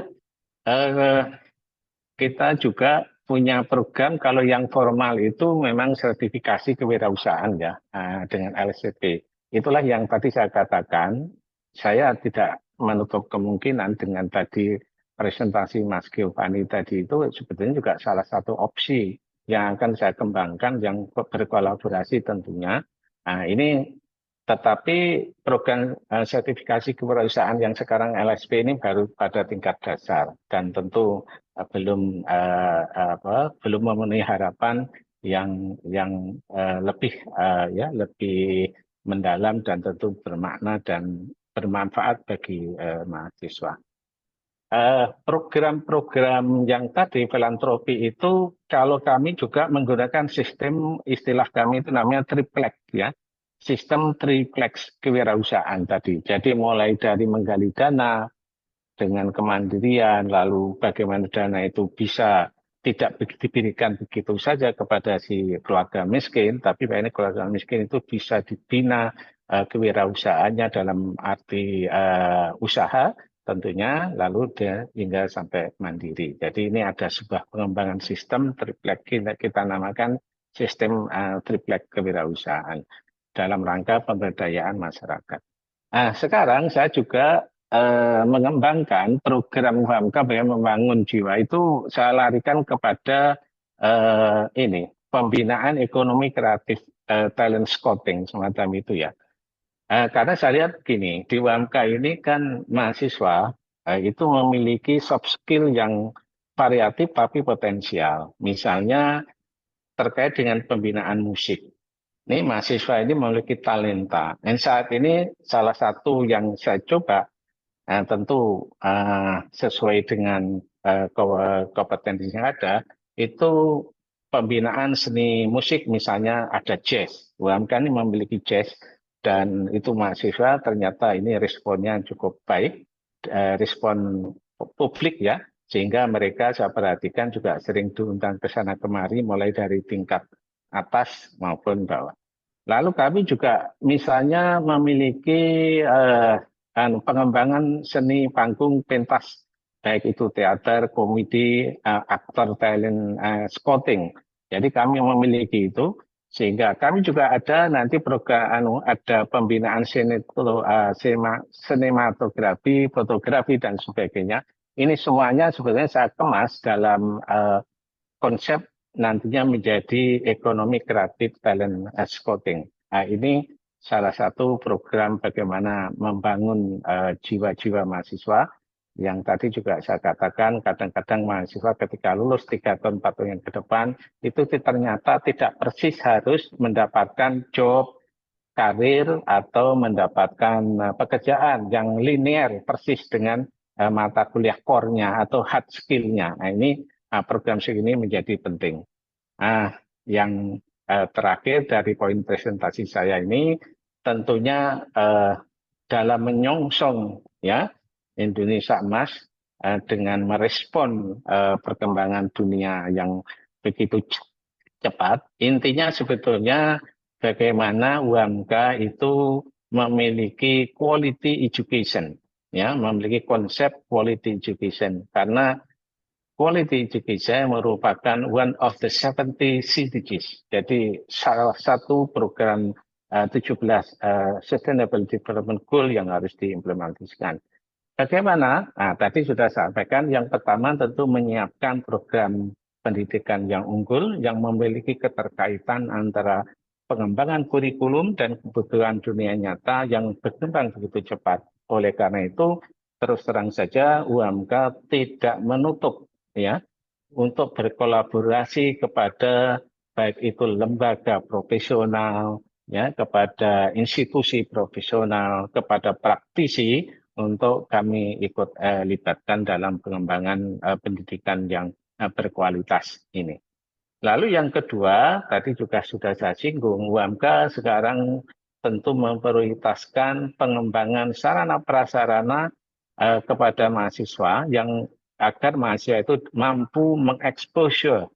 kita juga punya program, kalau yang formal itu memang sertifikasi kewirausahaan ya, dengan LSCP. Itulah yang tadi saya katakan, saya tidak menutup kemungkinan dengan tadi presentasi Mas Giovanni tadi itu sebetulnya juga salah satu opsi yang akan saya kembangkan yang berkolaborasi tentunya. Nah, ini tetapi program sertifikasi kewirausahaan yang sekarang LSP ini baru pada tingkat dasar dan tentu belum memenuhi harapan lebih mendalam dan tentu bermakna dan bermanfaat bagi mahasiswa. Program-program yang tadi filantropi itu kalau kami juga menggunakan sistem, istilah kami itu namanya triplex ya, sistem triplex kewirausahaan tadi. Jadi mulai dari menggali dana dengan kemandirian, lalu bagaimana dana itu bisa tidak diberikan begitu saja kepada si keluarga miskin, tapi ini keluarga miskin itu bisa dibina kewirausahaannya dalam arti usaha tentunya, lalu dia hingga sampai mandiri. Jadi ini ada sebuah pengembangan sistem triplek, kita namakan sistem triplek kewirausahaan dalam rangka pemberdayaan masyarakat. Nah, sekarang saya juga mengembangkan program UMK yang membangun jiwa itu saya larikan kepada pembinaan ekonomi kreatif, talent scouting semacam itu ya. Karena saya lihat begini, di UMK ini kan mahasiswa itu memiliki soft skill yang variatif tapi potensial. Misalnya terkait dengan pembinaan musik. Ini mahasiswa ini memiliki talenta. Dan saat ini salah satu yang saya coba tentu sesuai dengan kompetensi yang ada, itu pembinaan seni musik, misalnya ada jazz. UMK ini memiliki jazz, dan itu mahasiswa ternyata ini responnya cukup baik, respon publik ya, sehingga mereka saya perhatikan juga sering diundang ke sana kemari, mulai dari tingkat atas maupun bawah. Lalu kami juga misalnya memiliki pengembangan seni panggung pentas, baik itu teater, komedi, aktor, talent scouting. Jadi kami memiliki itu, sehingga kami juga ada nanti program ada pembinaan sinematografi, fotografi dan sebagainya. Ini semuanya sebenarnya saya kemas dalam konsep nantinya menjadi ekonomi kreatif talent scouting. Nah, ini salah satu program bagaimana membangun jiwa-jiwa mahasiswa yang tadi juga saya katakan kadang-kadang mahasiswa ketika lulus 3 tahun 4 tahun yang ke depan itu ternyata tidak persis harus mendapatkan job, karir atau mendapatkan pekerjaan yang linear persis dengan mata kuliah core-nya atau hard skill-nya. Nah, ini program segini menjadi penting. Yang terakhir dari poin presentasi saya ini tentunya dalam menyongsong ya Indonesia Emas dengan merespon perkembangan dunia yang begitu cepat. Intinya sebetulnya bagaimana UMK itu memiliki quality education, ya, memiliki konsep quality education, karena quality education merupakan one of the 70 SDGs. Jadi salah satu program 17 Sustainable Development Goal yang harus diimplementasikan. Bagaimana? Nah, tadi sudah sampaikan, yang pertama tentu menyiapkan program pendidikan yang unggul yang memiliki keterkaitan antara pengembangan kurikulum dan kebutuhan dunia nyata yang berkembang begitu cepat. Oleh karena itu, terus terang saja UMK tidak menutup ya untuk berkolaborasi kepada baik itu lembaga profesional ya, kepada institusi profesional, kepada praktisi untuk kami ikut libatkan dalam pengembangan pendidikan yang berkualitas ini. Lalu yang kedua, tadi juga sudah saya singgung, UMK sekarang tentu memprioritaskan pengembangan sarana prasarana kepada mahasiswa yang agar mahasiswa itu mampu mengeksposur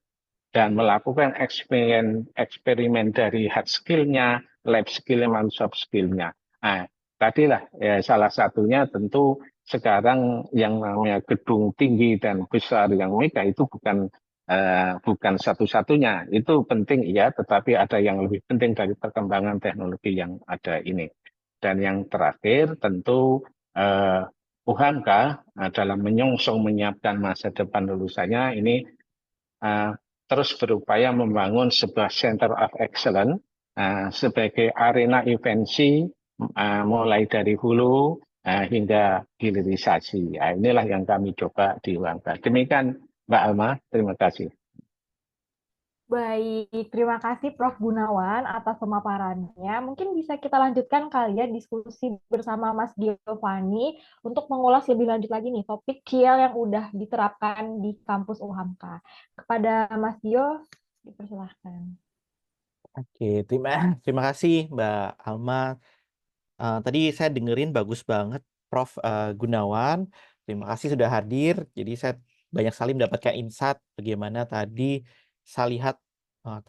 dan melakukan eksperimen dari hard skill-nya, lab skill-nya, dan soft skill-nya. Nah, tadilah ya, salah satunya tentu sekarang yang namanya gedung tinggi dan besar yang mega itu bukan satu-satunya. Itu penting iya, tetapi ada yang lebih penting dari perkembangan teknologi yang ada ini. Dan yang terakhir tentu UMK dalam menyongsong menyiapkan masa depan lulusannya ini terus berupaya membangun sebuah Center of Excellence sebagai arena invensi mulai dari hulu hingga hilirisasi. Inilah yang kami coba di UMK. Demikian Mbak Alma, terima kasih. Baik, terima kasih Prof. Gunawan atas pemaparannya. Mungkin bisa kita lanjutkan kali ya diskusi bersama Mas Giovanni untuk mengulas lebih lanjut lagi nih topik KIL yang udah diterapkan di kampus UHAMKA. Kepada Mas Gio, dipersilahkan. Oke, terima kasih Mbak Alma. Tadi saya dengerin bagus banget Prof. Gunawan. Terima kasih sudah hadir. Jadi saya banyak sekali mendapatkan insight bagaimana tadi saya lihat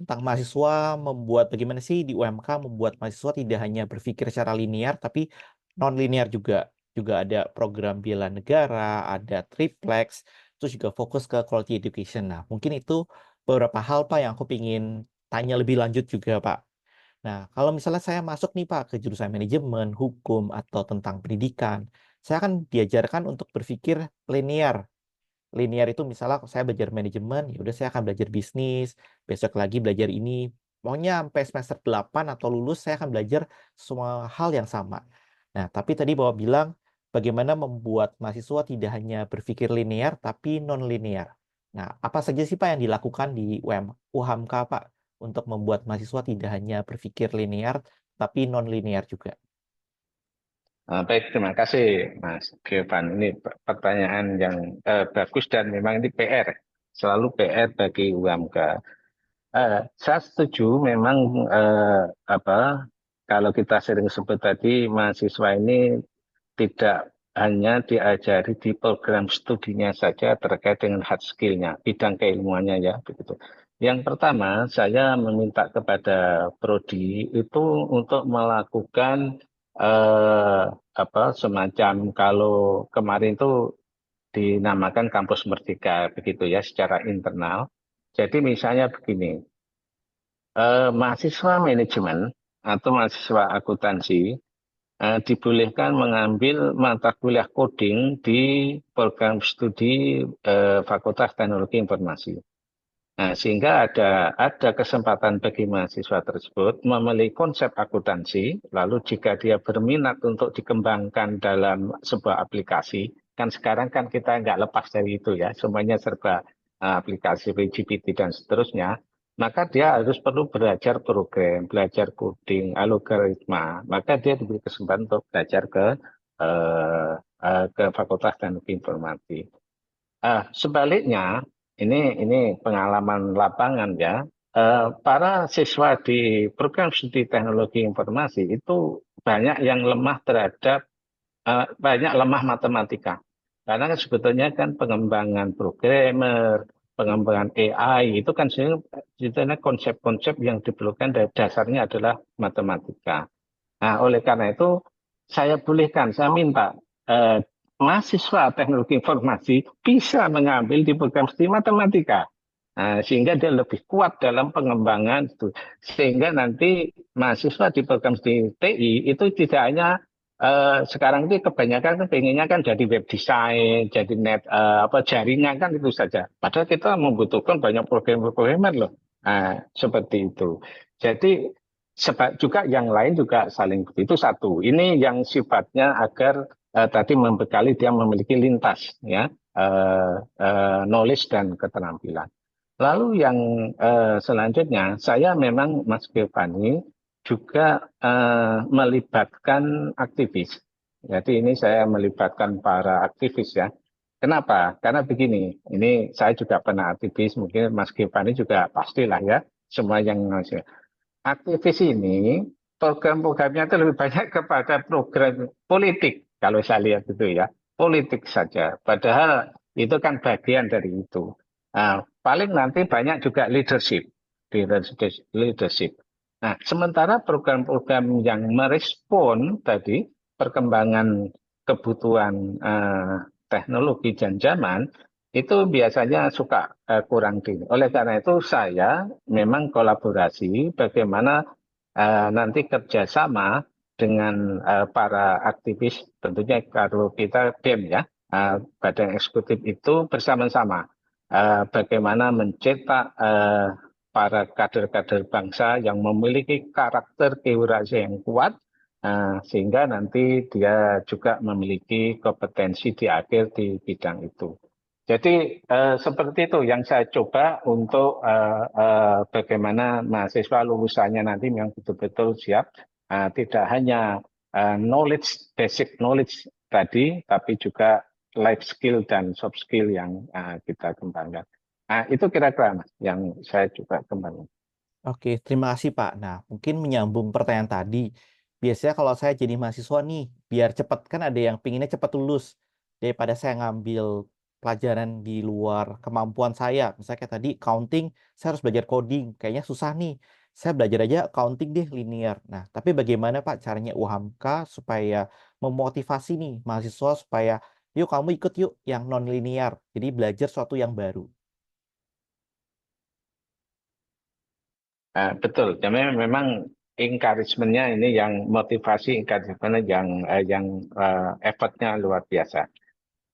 tentang mahasiswa bagaimana sih di UMK membuat mahasiswa tidak hanya berpikir secara linear tapi non linear juga. Juga ada program bela negara, ada triplex, terus juga fokus ke quality education. Nah, mungkin itu beberapa hal Pak yang aku ingin tanya lebih lanjut juga Pak. Nah, kalau misalnya saya masuk nih Pak ke jurusan manajemen, hukum, atau tentang pendidikan, saya akan diajarkan untuk berpikir linear. Linear itu misalnya saya belajar manajemen, ya udah saya akan belajar bisnis, besok lagi belajar ini. Pokoknya sampai semester 8 atau lulus saya akan belajar semua hal yang sama. Nah, tapi tadi Bapak bilang bagaimana membuat mahasiswa tidak hanya berpikir linear tapi non-linear. Nah, apa saja sih Pak yang dilakukan di UHAMKA Pak untuk membuat mahasiswa tidak hanya berpikir linear tapi non-linear juga? Baik, terima kasih Mas Giovan. Ini pertanyaan yang bagus dan memang ini PR, selalu PR bagi UMK. Saya setuju memang kalau kita sering sebut tadi mahasiswa ini tidak hanya diajari di program studinya saja terkait dengan hard skill-nya, bidang keilmuannya ya begitu. Yang pertama, saya meminta kepada Prodi itu untuk melakukan semacam kalau kemarin itu dinamakan kampus merdeka begitu ya secara internal. Jadi misalnya begini, mahasiswa manajemen atau mahasiswa akuntansi dibolehkan mengambil mata kuliah coding di program studi Fakultas Teknologi Informasi. Nah, sehingga ada kesempatan bagi mahasiswa tersebut memiliki konsep akuntansi, lalu jika dia berminat untuk dikembangkan dalam sebuah aplikasi, kan sekarang kan kita nggak lepas dari itu ya, semuanya serba aplikasi GPT dan seterusnya, maka dia harus perlu belajar program, belajar coding, algoritma, maka dia diberi kesempatan untuk belajar ke Fakultas Teknologi Informasi. Sebaliknya, ini pengalaman lapangan ya. Para siswa di program studi teknologi informasi itu banyak yang lemah terhadap banyak lemah matematika. Karena kan sebetulnya kan pengembangan programmer, pengembangan AI itu kan sebetulnya konsep-konsep yang diperlukan dari dasarnya adalah matematika. Nah, oleh karena itu saya minta mahasiswa teknologi informasi bisa mengambil di program studi matematika. Nah, sehingga dia lebih kuat dalam pengembangan itu. Sehingga nanti mahasiswa di program studi TI itu tidak hanya sekarang ini kebanyakan pengennya kan jadi web design, jadi jaringan kan itu saja. Padahal kita membutuhkan banyak programmer loh. Nah, seperti itu. Jadi juga yang lain juga saling begitu satu. Ini yang sifatnya agar tadi membekali dia memiliki lintas ya knowledge dan keterampilan. Lalu yang selanjutnya saya memang Mas Giovanni juga melibatkan aktivis. Jadi ini saya melibatkan para aktivis ya. Kenapa? Karena begini, ini saya juga pernah aktivis, mungkin Mas Giovanni juga pastilah ya, semua yang aktivis ini program-programnya itu lebih banyak kepada program politik kalau saya lihat itu ya, politik saja. Padahal itu kan bagian dari itu. Nah, paling nanti banyak juga leadership. Nah, sementara program-program yang merespon tadi perkembangan kebutuhan teknologi dan zaman itu biasanya suka kurang tinggi. Oleh karena itu saya memang kolaborasi bagaimana nanti kerjasama dengan para aktivis, tentunya kalau kita BEM ya, Badan Eksekutif itu bersama-sama bagaimana mencetak para kader-kader bangsa yang memiliki karakter kewirausahaan yang kuat, sehingga nanti dia juga memiliki kompetensi di akhir di bidang itu. Jadi seperti itu yang saya coba untuk bagaimana mahasiswa lulusannya nanti yang betul-betul siap, tidak hanya basic knowledge tadi, tapi juga life skill dan soft skill yang kita kembangkan. Nah, itu kira-kira Mas, yang saya coba kembangkan. Oke, terima kasih Pak. Nah, mungkin menyambung pertanyaan tadi. Biasanya kalau saya jadi mahasiswa nih, biar cepat, kan ada yang pinginnya cepat lulus. Daripada saya ngambil pelajaran di luar kemampuan saya. Misalnya kayak tadi, accounting, saya harus belajar coding. Kayaknya susah nih. Saya belajar aja accounting deh, linear. Nah, tapi bagaimana Pak caranya UHAMKA supaya memotivasi nih mahasiswa supaya, yuk kamu ikut yuk yang non-linear. Jadi belajar sesuatu yang baru. Betul, jadi memang encouragement-nya ini yang motivasi encouragement yang effortnya luar biasa.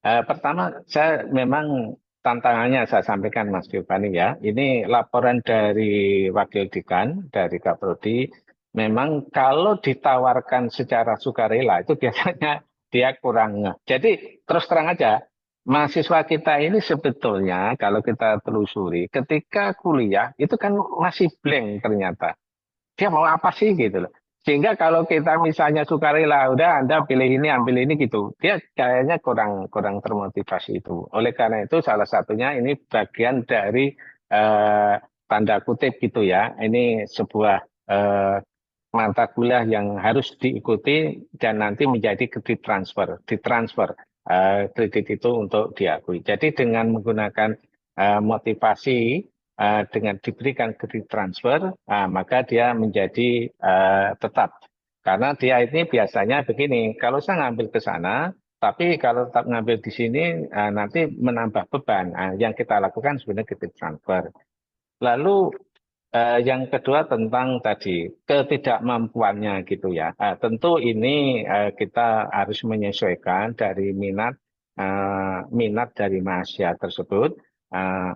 Pertama, saya memang tantangannya saya sampaikan Mas Giovanni ya. Ini laporan dari Wakil Dekan dari Kaprodi. Memang kalau ditawarkan secara sukarela itu biasanya dia kurang ngeh. Jadi terus terang aja, mahasiswa kita ini sebetulnya kalau kita telusuri, ketika kuliah itu kan masih blank ternyata. Dia mau apa sih gitu loh. Sehingga kalau kita misalnya sukarela, udah Anda pilih ini, ambil ini gitu, dia kayaknya kurang termotivasi itu. Oleh karena itu salah satunya ini bagian dari tanda kutip gitu ya. Ini sebuah mata kuliah yang harus diikuti dan nanti menjadi kredit transfer, ditransfer kredit itu untuk diakui. Jadi dengan menggunakan motivasi dengan diberikan kredit transfer, maka dia menjadi tetap. Karena dia ini biasanya begini, kalau saya ngambil ke sana, tapi kalau tetap ngambil di sini nanti menambah beban. Yang kita lakukan sebenarnya kredit transfer. Lalu yang kedua tentang tadi ketidakmampuannya gitu ya. Tentu ini kita harus menyesuaikan dari minat dari mahasiswa tersebut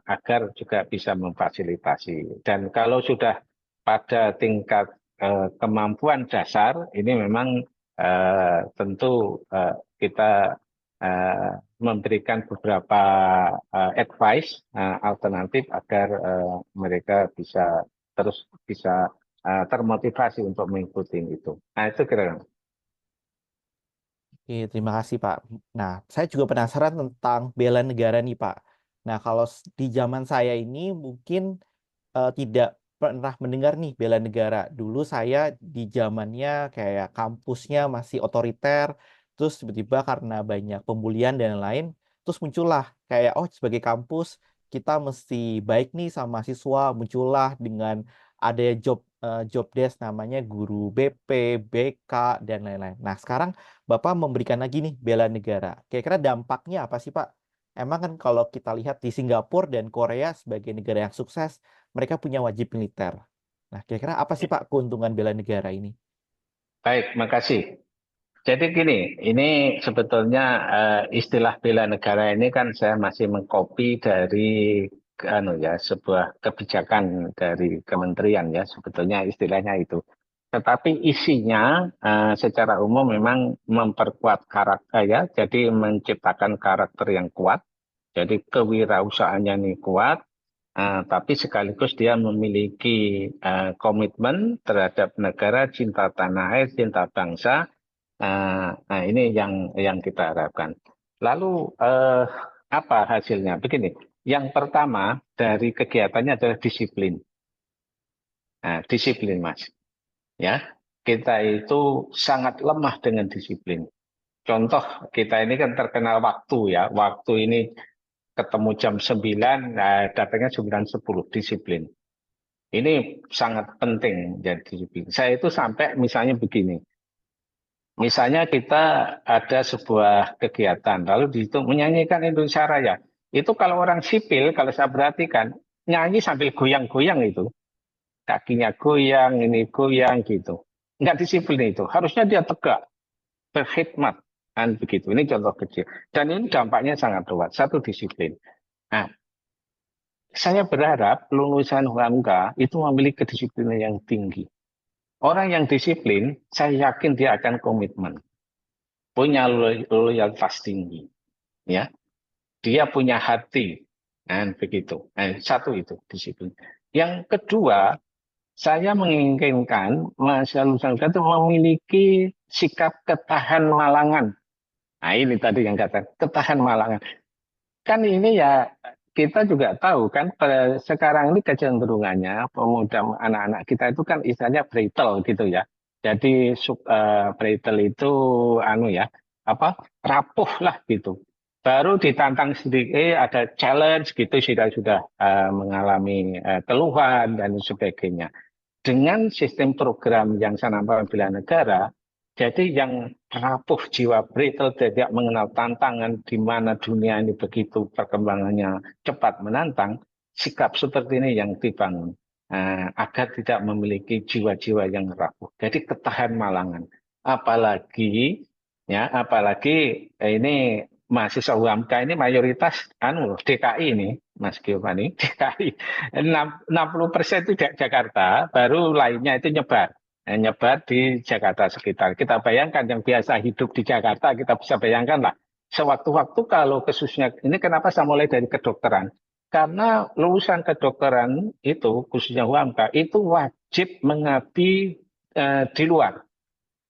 agar juga bisa memfasilitasi. Dan kalau sudah pada tingkat kemampuan dasar, ini memang tentu kita memberikan beberapa advice alternatif agar mereka bisa terus bisa termotivasi untuk mengikuti itu. Nah itu kira-kira. Oke, terima kasih Pak. Nah, saya juga penasaran tentang bela negara nih Pak. Nah, kalau di zaman saya ini mungkin tidak pernah mendengar nih bela negara. Dulu saya di zamannya kayak kampusnya masih otoriter, terus tiba-tiba karena banyak pembulian dan lain, terus muncullah kayak oh sebagai kampus kita mesti baik nih sama mahasiswa, muncullah dengan ada job desk namanya guru BP, BK dan lain-lain. Nah, sekarang Bapak memberikan lagi nih bela negara. Kira-kira dampaknya apa sih Pak? Emang kan kalau kita lihat di Singapura dan Korea sebagai negara yang sukses, mereka punya wajib militer. Nah, kira-kira apa sih Pak keuntungan bela negara ini? Baik, makasih. Jadi gini, ini sebetulnya istilah bela negara ini kan saya masih mengcopy dari sebuah kebijakan dari kementerian ya, sebetulnya istilahnya itu. Tetapi isinya secara umum memang memperkuat karakter ya, jadi menciptakan karakter yang kuat. Jadi kewirausahaannya ini kuat, tapi sekaligus dia memiliki komitmen terhadap negara, cinta tanah air, cinta bangsa. Nah ini yang kita harapkan. Lalu apa hasilnya? Begini, yang pertama dari kegiatannya adalah disiplin. Nah, disiplin Mas. Ya, kita itu sangat lemah dengan disiplin. Contoh kita ini kan terkenal waktu ya. Waktu ini ketemu jam 9, datangnya 9:10, disiplin. Ini sangat penting jadi disiplin. Saya itu sampai misalnya begini. Misalnya kita ada sebuah kegiatan, lalu di situ menyanyikan Indonesia Raya. Itu kalau orang sipil, kalau saya perhatikan, nyanyi sambil goyang-goyang itu. Kakinya goyang, ini goyang gitu. Nggak disiplin itu. Harusnya dia tegak, berkhidmat. Dan begitu. Ini contoh kecil. Dan ini dampaknya sangat luas. Satu, disiplin. Nah, saya berharap lulusan UHAMKA itu memiliki kedisiplinan yang tinggi. Orang yang disiplin, saya yakin dia akan komitmen. Punya loyalitas tinggi. Ya. dia punya hati, kan begitu. Satu itu disiplin. Yang kedua, saya menginginkan Mas Lulusan itu memiliki sikap ketahan malangan. Nah ini tadi yang kata ketahan malangan. Kan ini ya kita juga tahu kan sekarang ini kecenderungannya pemuda anak-anak kita itu kan istilahnya brittle gitu ya. Jadi brittle itu ya apa rapuh lah gitu. Baru ditantang sedikit ada challenge gitu sudah mengalami keluhan dan sebagainya. Dengan sistem program yang sanampan bela negara, jadi yang rapuh jiwa brittle tidak mengenal tantangan di mana dunia ini begitu perkembangannya cepat menantang, sikap seperti ini yang dibangun agar tidak memiliki jiwa-jiwa yang rapuh. Jadi ketahan malangan. Apalagi ini mahasiswa UMK ini mayoritas DKI ini, Mas Giovanni, DKI 60% itu Jakarta, baru lainnya itu nyebar di Jakarta sekitar. Kita bayangkan yang biasa hidup di Jakarta, kita bisa bayangkan lah. Sewaktu-waktu kalau khususnya, ini kenapa saya mulai dari kedokteran. Karena lulusan kedokteran itu, khususnya UMK, itu wajib mengabdi di luar.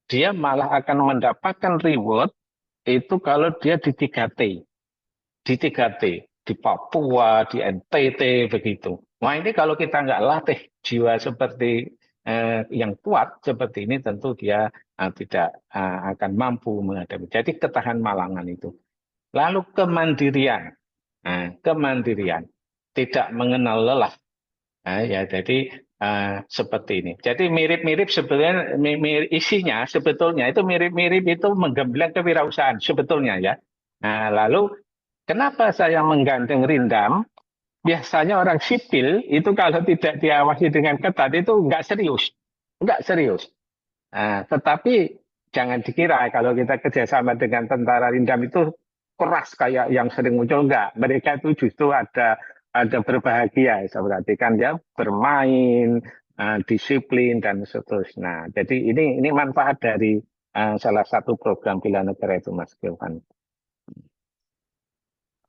Dia malah akan mendapatkan reward itu kalau dia di 3T. Di 3T. Di Papua, di NTT, begitu. Wah ini kalau kita nggak latih jiwa seperti yang kuat seperti ini tentu dia tidak akan mampu menghadapi. Jadi ketahan malangan itu. Lalu kemandirian. Kemandirian. Tidak mengenal lelah. Ya, jadi seperti ini. Jadi mirip-mirip sebetulnya isinya sebetulnya itu mirip-mirip itu menggembleng kewirausahaan sebetulnya ya. Nah, lalu kenapa saya menggandeng Rindam? Biasanya orang sipil itu kalau tidak diawasi dengan ketat itu nggak serius. Tetapi jangan dikira kalau kita kerjasama dengan tentara Rindam itu keras kayak yang sering muncul, enggak. Mereka itu justru ada berbahagia, saya perhatikan ya, bermain, disiplin dan seterusnya. Nah, jadi ini manfaat dari salah satu program bela negara itu, Mas Giovanni.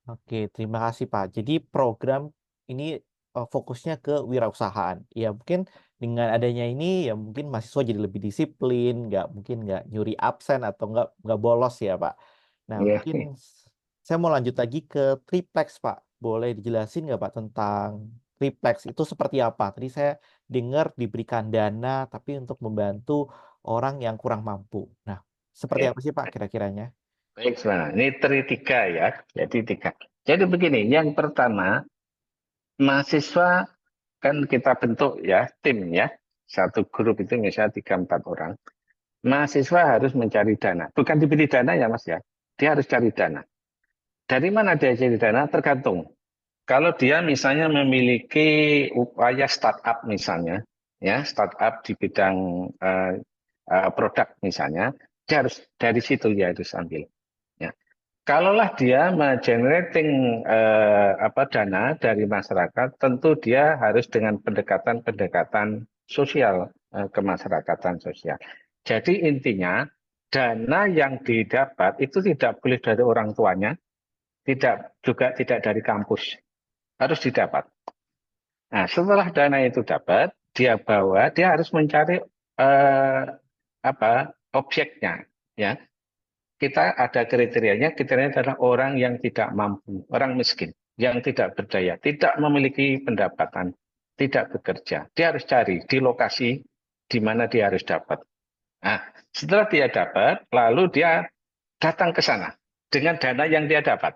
Oke, terima kasih Pak. Jadi program ini fokusnya ke wirausahaan. Ya mungkin dengan adanya ini ya mungkin mahasiswa jadi lebih disiplin, mungkin nggak nyuri absen atau nggak bolos ya Pak. Nah mungkin saya mau lanjut lagi ke triplex Pak. Boleh dijelasin nggak Pak tentang triplex itu seperti apa? Tadi saya dengar diberikan dana tapi untuk membantu orang yang kurang mampu. Nah seperti apa sih Pak kira-kiranya? Baik, nah, ini tiga ya. Jadi 3. Jadi begini, yang pertama mahasiswa kan kita bentuk ya tim ya. Satu grup itu misalnya 3-4 orang. Mahasiswa harus mencari dana. Bukan diberi dana ya Mas ya. Dia harus cari dana. Dari mana dia cari dana? Tergantung. Kalau dia misalnya memiliki upaya startup misalnya, ya startup di bidang produk misalnya, dia harus dari situ dia harus ambil. Ya. Kalaulah dia generating dana dari masyarakat, tentu dia harus dengan pendekatan sosial, kemasyarakatan sosial. Jadi intinya dana yang didapat itu tidak boleh dari orang tuanya, juga tidak dari kampus, harus didapat. Nah, setelah dana itu dapat, dia harus mencari objeknya, ya. Kita ada kriterianya adalah orang yang tidak mampu, orang miskin, yang tidak berdaya, tidak memiliki pendapatan, tidak bekerja. Dia harus cari di lokasi di mana dia harus dapat. Nah, setelah dia dapat, lalu dia datang ke sana dengan dana yang dia dapat.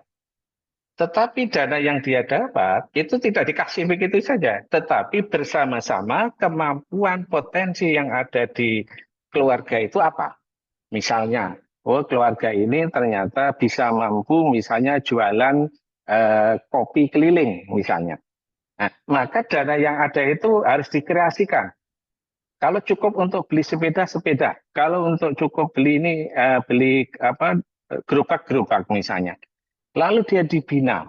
Tetapi dana yang dia dapat itu tidak dikasih begitu saja, tetapi bersama-sama kemampuan potensi yang ada di keluarga itu apa? Misalnya, keluarga ini ternyata bisa mampu misalnya jualan kopi keliling misalnya. Nah, maka dana yang ada itu harus dikreasikan. Kalau cukup untuk beli sepeda. Kalau untuk cukup beli gerobak misalnya. Lalu dia dibina.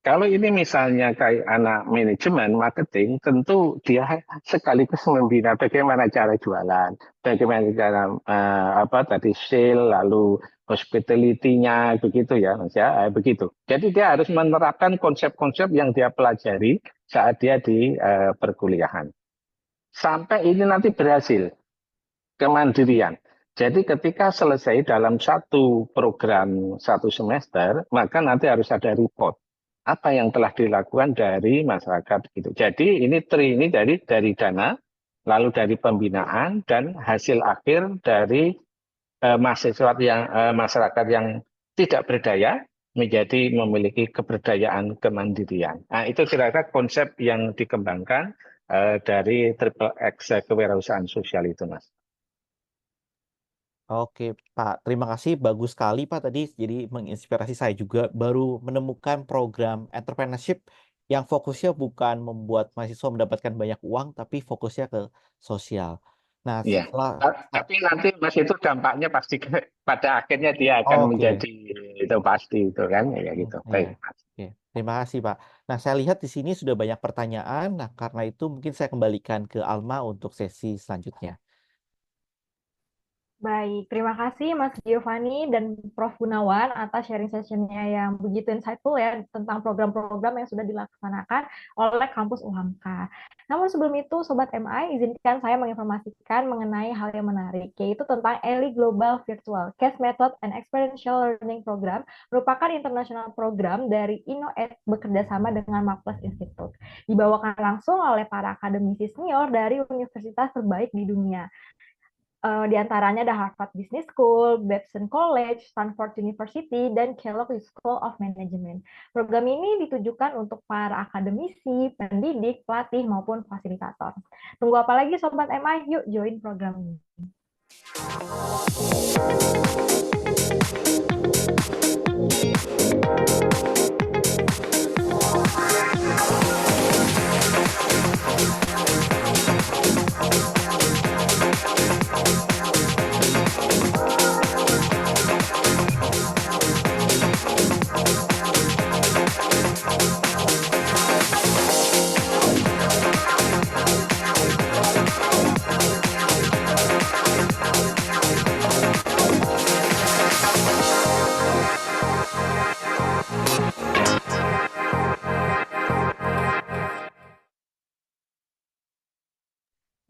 Kalau ini misalnya kayak anak manajemen marketing, tentu dia sekaligus membina bagaimana cara jualan, bagaimana cara sale, lalu hospitality-nya begitu ya, Mas ya, begitu. Jadi dia harus menerapkan konsep-konsep yang dia pelajari saat dia di perkuliahan. Sampai ini nanti berhasil kemandirian. Jadi ketika selesai dalam satu program satu semester, maka nanti harus ada report apa yang telah dilakukan dari masyarakat gitu. Jadi ini ini dari dana, lalu dari pembinaan dan hasil akhir dari masyarakat yang tidak berdaya menjadi memiliki keberdayaan kemandirian. Nah, itu kira-kira konsep yang dikembangkan dari Triple X kewirausahaan sosial itu, Mas. Oke, Pak. Terima kasih. Bagus sekali, Pak. Tadi jadi menginspirasi saya juga baru menemukan program entrepreneurship yang fokusnya bukan membuat mahasiswa mendapatkan banyak uang, tapi fokusnya ke sosial. Nah, Iya. setelah Tapi nanti Mas itu dampaknya pasti pada akhirnya dia akan Oke. menjadi itu pasti itu kan ya gitu. Iya. Baik, Mas. Oke. Terima kasih, Pak. Nah, saya lihat di sini sudah banyak pertanyaan. Nah, karena itu mungkin saya kembalikan ke Alma untuk sesi selanjutnya. Baik, terima kasih Mas Giovanni dan Prof. Gunawan atas sharing session-nya yang begitu insightful ya tentang program-program yang sudah dilaksanakan oleh kampus UHAMKA. Namun sebelum itu, Sobat MI, izinkan saya menginformasikan mengenai hal yang menarik, yaitu tentang ELI Global Virtual Case Method and Experiential Learning Program, merupakan internasional program dari InnoEd bekerjasama dengan Marvelous Institute. Dibawakan langsung oleh para akademisi senior dari universitas terbaik di dunia. Di antaranya ada Harvard Business School, Babson College, Stanford University, dan Kellogg School of Management. Program ini ditujukan untuk para akademisi, pendidik, pelatih, maupun fasilitator. Tunggu apa lagi Sobat MI? Yuk join program ini.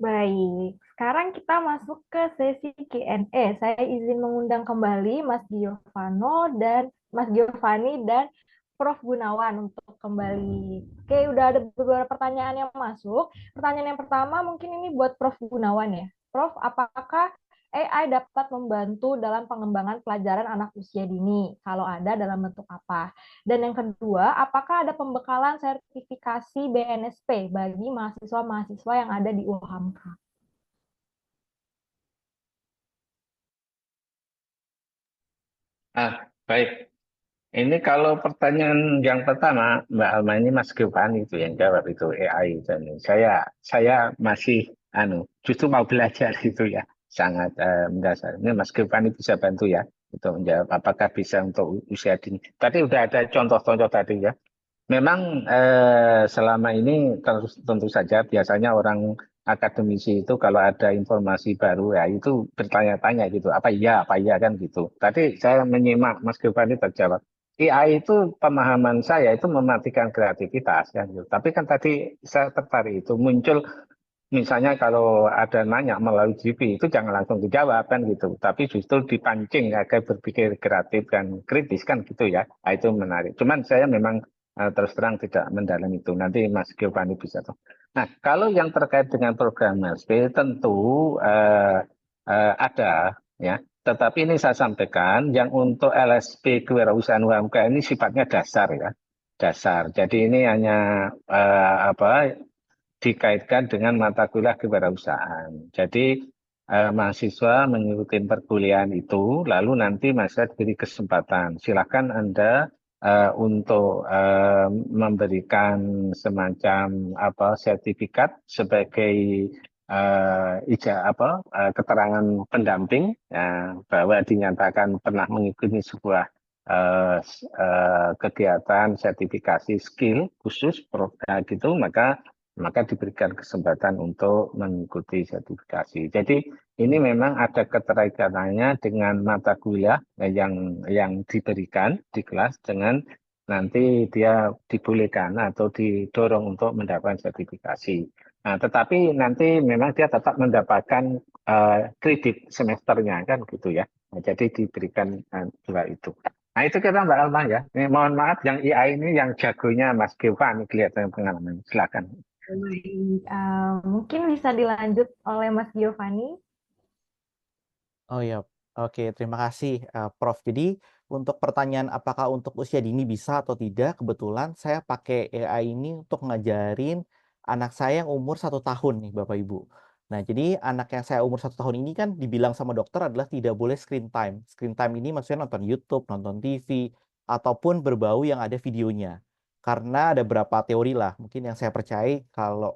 Baik, sekarang kita masuk ke sesi Q&A. Saya izin mengundang kembali Mas Giovanni dan Prof. Gunawan untuk kembali. Oke, udah ada beberapa pertanyaan yang masuk. Pertanyaan yang pertama mungkin ini buat Prof. Gunawan ya. Prof, apakah AI dapat membantu dalam pengembangan pelajaran anak usia dini? Kalau ada, dalam bentuk apa? Dan yang kedua, apakah ada pembekalan sertifikasi BNSP bagi mahasiswa-mahasiswa yang ada di UHAMKA? Baik. Ini kalau pertanyaan yang pertama, Mbak Alma ini Mas Giovanni itu yang jawab itu AI dan saya masih justru mau belajar itu ya, sangat mendasar. Ini Mas Giovanni bisa bantu ya untuk menjawab apakah bisa untuk usia dini. Tadi udah ada contoh-contoh tadi ya. Memang selama ini tentu saja biasanya orang akademisi itu kalau ada informasi baru ya itu bertanya-tanya gitu, apa iya kan gitu. Tadi saya menyimak Mas Giovanni terjawab. AI itu pemahaman saya itu mematikan kreativitas kan gitu. Tapi kan tadi saya tertarik itu muncul misalnya kalau ada nanya melalui GP itu jangan langsung dijawab kan gitu. Tapi justru dipancing agar berpikir kreatif dan kritis kan gitu ya. Nah, itu menarik. Cuman saya memang terus terang tidak mendalam itu. Nanti Mas Giovanni bisa tuh. Nah, kalau yang terkait dengan program MSP tentu ada ya. Tetapi ini saya sampaikan yang untuk LSP kewirausahaan UMKM ini sifatnya dasar ya. Dasar. Jadi ini hanya dikaitkan dengan mata kuliah kewirausahaan. Jadi mahasiswa mengikuti perkuliahan itu, lalu nanti mahasiswa diberi kesempatan. Silakan Anda untuk memberikan semacam sertifikat sebagai keterangan pendamping bahwa dinyatakan pernah mengikuti sebuah kegiatan sertifikasi skill khusus gitu, maka diberikan kesempatan untuk mengikuti sertifikasi. Jadi ini memang ada keterkaitannya dengan mata kuliah yang diberikan di kelas dengan nanti dia dibolehkan atau didorong untuk mendapatkan sertifikasi. Nah, tetapi nanti memang dia tetap mendapatkan kredit semesternya kan gitu ya. Nah, jadi diberikan dua itu. Nah, itu kita Mbak Alma ya. Ini, mohon maaf yang AI ini yang jagonya Mas Giovanni kelihatan pengalaman. Silakan. Baik, mungkin bisa dilanjut oleh Mas Giovanni. Oh ya, oke, terima kasih Prof. Jadi untuk pertanyaan apakah untuk usia dini bisa atau tidak, kebetulan saya pakai AI ini untuk ngajarin anak saya yang umur 1 tahun nih Bapak Ibu. Nah, jadi anak yang saya umur 1 tahun ini kan dibilang sama dokter adalah tidak boleh screen time. Screen time ini maksudnya nonton YouTube, nonton TV, ataupun berbau yang ada videonya. Karena ada beberapa teori lah, mungkin yang saya percaya kalau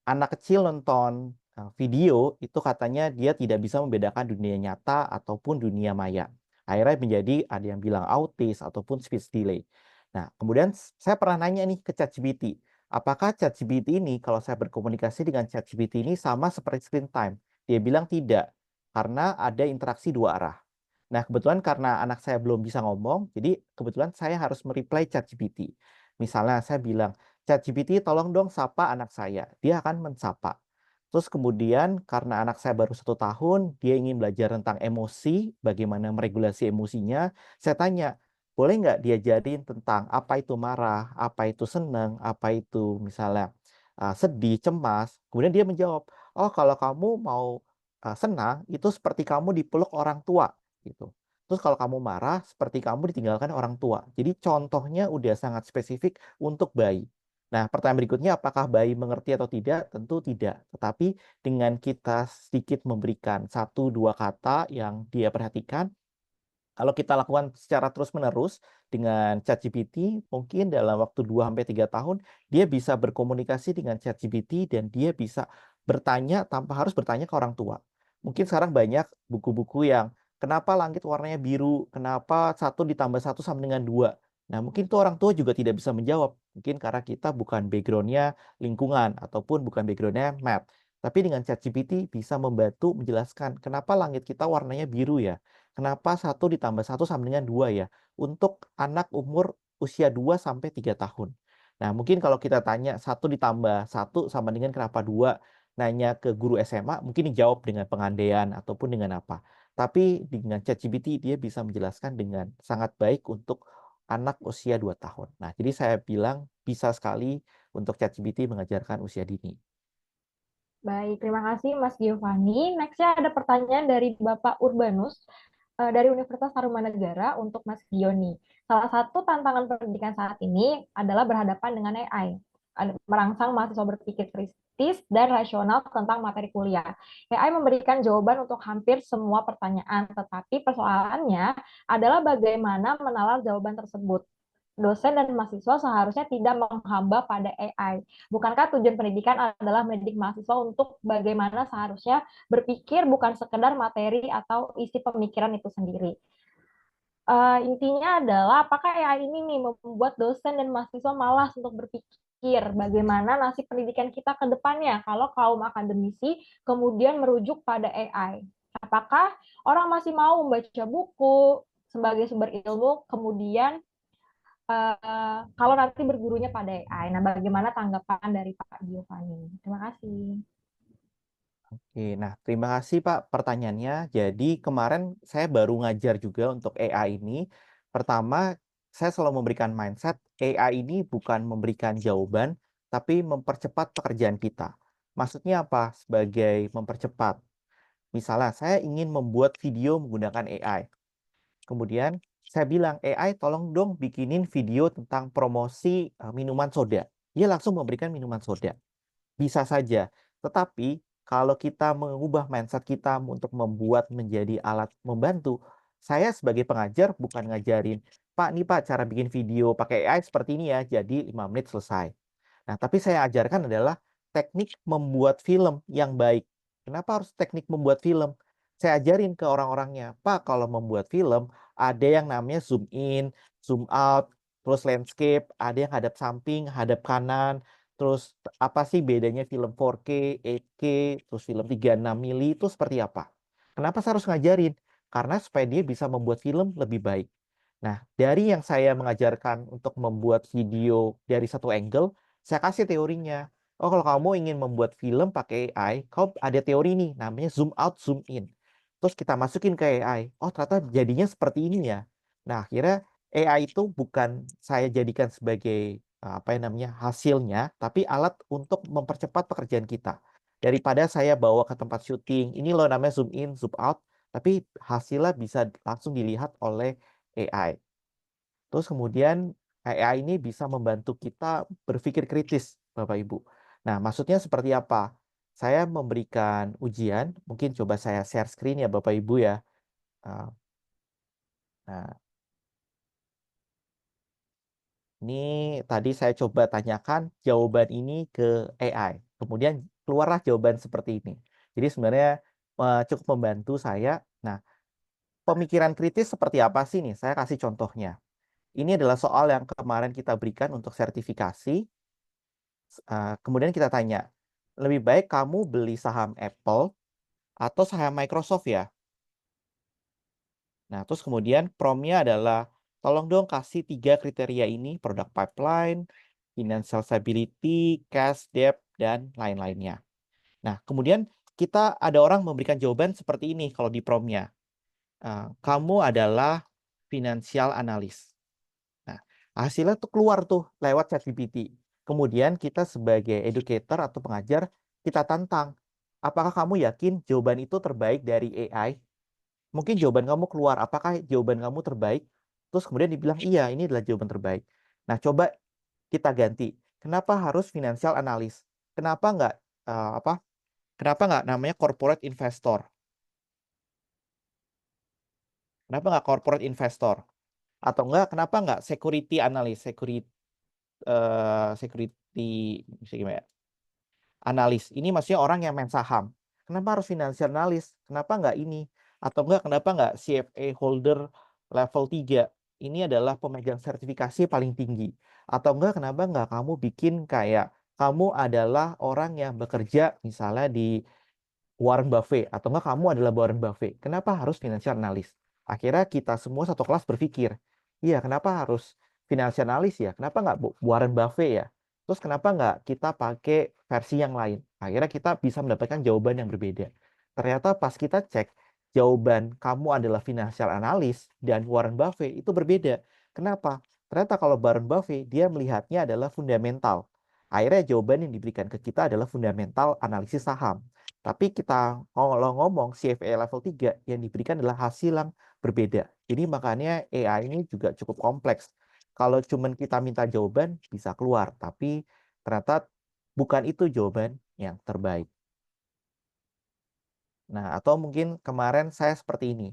anak kecil nonton video itu katanya dia tidak bisa membedakan dunia nyata ataupun dunia maya. Akhirnya menjadi ada yang bilang autis ataupun speech delay. Nah, kemudian saya pernah nanya nih ke ChatGPT, apakah ChatGPT ini kalau saya berkomunikasi dengan ChatGPT ini sama seperti screen time? Dia bilang tidak, karena ada interaksi dua arah. Nah, kebetulan karena anak saya belum bisa ngomong, jadi kebetulan saya harus mereply ChatGPT. Misalnya saya bilang, ChatGPT tolong dong sapa anak saya. Dia akan mensapa. Terus kemudian karena anak saya baru 1 tahun, dia ingin belajar tentang emosi, bagaimana meregulasi emosinya. Saya tanya, boleh nggak diajarin tentang apa itu marah, apa itu senang, apa itu misalnya sedih, cemas. Kemudian dia menjawab, oh kalau kamu mau senang, itu seperti kamu dipeluk orang tua. Gitu. Terus kalau kamu marah, seperti kamu ditinggalkan orang tua. Jadi contohnya udah sangat spesifik untuk bayi. Nah, pertanyaan berikutnya, apakah bayi mengerti atau tidak? Tentu tidak. Tetapi dengan kita sedikit memberikan 1-2 kata yang dia perhatikan, kalau kita lakukan secara terus-menerus dengan ChatGPT, mungkin dalam waktu 2-3 tahun, dia bisa berkomunikasi dengan ChatGPT dan dia bisa bertanya tanpa harus bertanya ke orang tua. Mungkin sekarang banyak buku-buku yang kenapa langit warnanya biru, kenapa 1+1 sama dengan 2. Nah, mungkin itu orang tua juga tidak bisa menjawab. Mungkin karena kita bukan background-nya lingkungan ataupun bukan background-nya math. Tapi dengan ChatGPT bisa membantu menjelaskan kenapa langit kita warnanya biru ya. Kenapa 1+1 sama dengan 2 ya? Untuk anak umur usia 2-3 tahun. Nah, mungkin kalau kita tanya 1+1 sama dengan kenapa 2, nanya ke guru SMA, mungkin dijawab dengan pengandaian ataupun dengan apa. Tapi dengan ChatGPT dia bisa menjelaskan dengan sangat baik untuk anak usia 2 tahun. Nah, jadi saya bilang bisa sekali untuk ChatGPT mengajarkan usia dini. Baik, terima kasih Mas Giovanni. Next-nya ada pertanyaan dari Bapak Urbanus dari Universitas Tarumanegara untuk Mas Gioni. Salah satu tantangan pendidikan saat ini adalah berhadapan dengan AI, merangsang mahasiswa berpikir kritis dan rasional tentang materi kuliah. AI memberikan jawaban untuk hampir semua pertanyaan, tetapi persoalannya adalah bagaimana menalar jawaban tersebut. Dosen dan mahasiswa seharusnya tidak menghamba pada AI. Bukankah tujuan pendidikan adalah mendidik mahasiswa untuk bagaimana seharusnya berpikir bukan sekedar materi atau isi pemikiran itu sendiri? Intinya adalah apakah AI ini nih membuat dosen dan mahasiswa malas untuk berpikir bagaimana nasib pendidikan kita ke depannya kalau kaum akademisi kemudian merujuk pada AI? Apakah orang masih mau membaca buku sebagai sumber ilmu, kemudian kalau nanti bergurunya pada AI? Nah, bagaimana tanggapan dari Pak Giovanni? Terima kasih. Oke, nah terima kasih Pak pertanyaannya. Jadi kemarin saya baru ngajar juga untuk AI ini. Pertama, saya selalu memberikan mindset AI ini bukan memberikan jawaban, tapi mempercepat pekerjaan kita. Maksudnya apa? Sebagai mempercepat. Misalnya, saya ingin membuat video menggunakan AI. Kemudian saya bilang, AI tolong dong bikinin video tentang promosi minuman soda. Dia langsung memberikan minuman soda. Bisa saja. Tetapi kalau kita mengubah mindset kita untuk membuat menjadi alat membantu, saya sebagai pengajar bukan ngajarin, Pak, nih Pak, cara bikin video pakai AI seperti ini ya, jadi 5 menit selesai. Nah, tapi saya ajarkan adalah teknik membuat film yang baik. Kenapa harus teknik membuat film? Saya ajarin ke orang-orangnya, Pak, kalau membuat film, ada yang namanya zoom in, zoom out, terus landscape, ada yang hadap samping, hadap kanan, terus apa sih bedanya film 4K, 8K, terus film 36 mili itu seperti apa. Kenapa saya harus ngajarin? Karena supaya dia bisa membuat film lebih baik. Nah, dari yang saya mengajarkan untuk membuat video dari satu angle, saya kasih teorinya. Oh, kalau kamu ingin membuat film pakai AI, kau ada teori nih, namanya zoom out, zoom in. Terus kita masukin ke AI. Oh, ternyata jadinya seperti ini ya. Nah, akhirnya AI itu bukan saya jadikan sebagai apa yang namanya hasilnya, tapi alat untuk mempercepat pekerjaan kita. Daripada saya bawa ke tempat syuting, ini loh namanya zoom in, zoom out, tapi hasilnya bisa langsung dilihat oleh AI. Terus kemudian AI ini bisa membantu kita berpikir kritis, Bapak Ibu. Nah, maksudnya seperti apa? Saya memberikan ujian, mungkin coba saya share screen ya Bapak Ibu ya. Uh, Nah, ini tadi saya coba tanyakan jawaban ini ke AI. Kemudian keluarlah jawaban seperti ini. Jadi sebenarnya cukup membantu saya. Nah, pemikiran kritis seperti apa sih nih? Saya kasih contohnya. Ini adalah soal yang kemarin kita berikan untuk sertifikasi. Kemudian kita tanya, lebih baik kamu beli saham Apple atau saham Microsoft ya? Nah, terus kemudian prompt-nya adalah, tolong dong kasih 3 kriteria ini, product pipeline, financial stability, cash, debt, dan lain-lainnya. Nah, kemudian kita ada orang memberikan jawaban seperti ini kalau di prompt-nya. Kamu adalah financial analyst. Nah, hasilnya tuh keluar tuh lewat ChatGPT. Kemudian kita sebagai educator atau pengajar, kita tantang. Apakah kamu yakin jawaban itu terbaik dari AI? Mungkin jawaban kamu keluar, apakah jawaban kamu terbaik? Terus kemudian dibilang, iya, ini adalah jawaban terbaik. Nah, coba kita ganti. Kenapa harus financial analyst? Kenapa nggak Kenapa nggak namanya corporate investor? Kenapa nggak corporate investor? Atau kenapa nggak security analyst? Security gimana ya? Analis. Ini maksudnya orang yang main saham. Kenapa harus financial analyst? Kenapa nggak ini? Atau kenapa nggak CFA holder level 3? Ini adalah pemegang sertifikasi paling tinggi. Atau kenapa nggak kamu bikin kayak kamu adalah orang yang bekerja misalnya di Warren Buffett, atau kamu adalah Warren Buffett. Kenapa harus financial analyst? Akhirnya kita semua satu kelas berpikir, iya, kenapa harus financial analyst ya? Kenapa nggak Warren Buffett ya? Terus kenapa nggak kita pakai versi yang lain? Akhirnya kita bisa mendapatkan jawaban yang berbeda. Ternyata pas kita cek, jawaban kamu adalah financial analyst dan Warren Buffett itu berbeda. Kenapa? Ternyata kalau Warren Buffett, dia melihatnya adalah fundamental. Akhirnya jawaban yang diberikan ke kita adalah fundamental analisis saham. Tapi kita kalau ngomong CFA level 3 yang diberikan adalah hasil yang berbeda. Jadi makanya AI ini juga cukup kompleks. Kalau cuman kita minta jawaban bisa keluar, tapi ternyata bukan itu jawaban yang terbaik. Nah, atau mungkin kemarin saya seperti ini.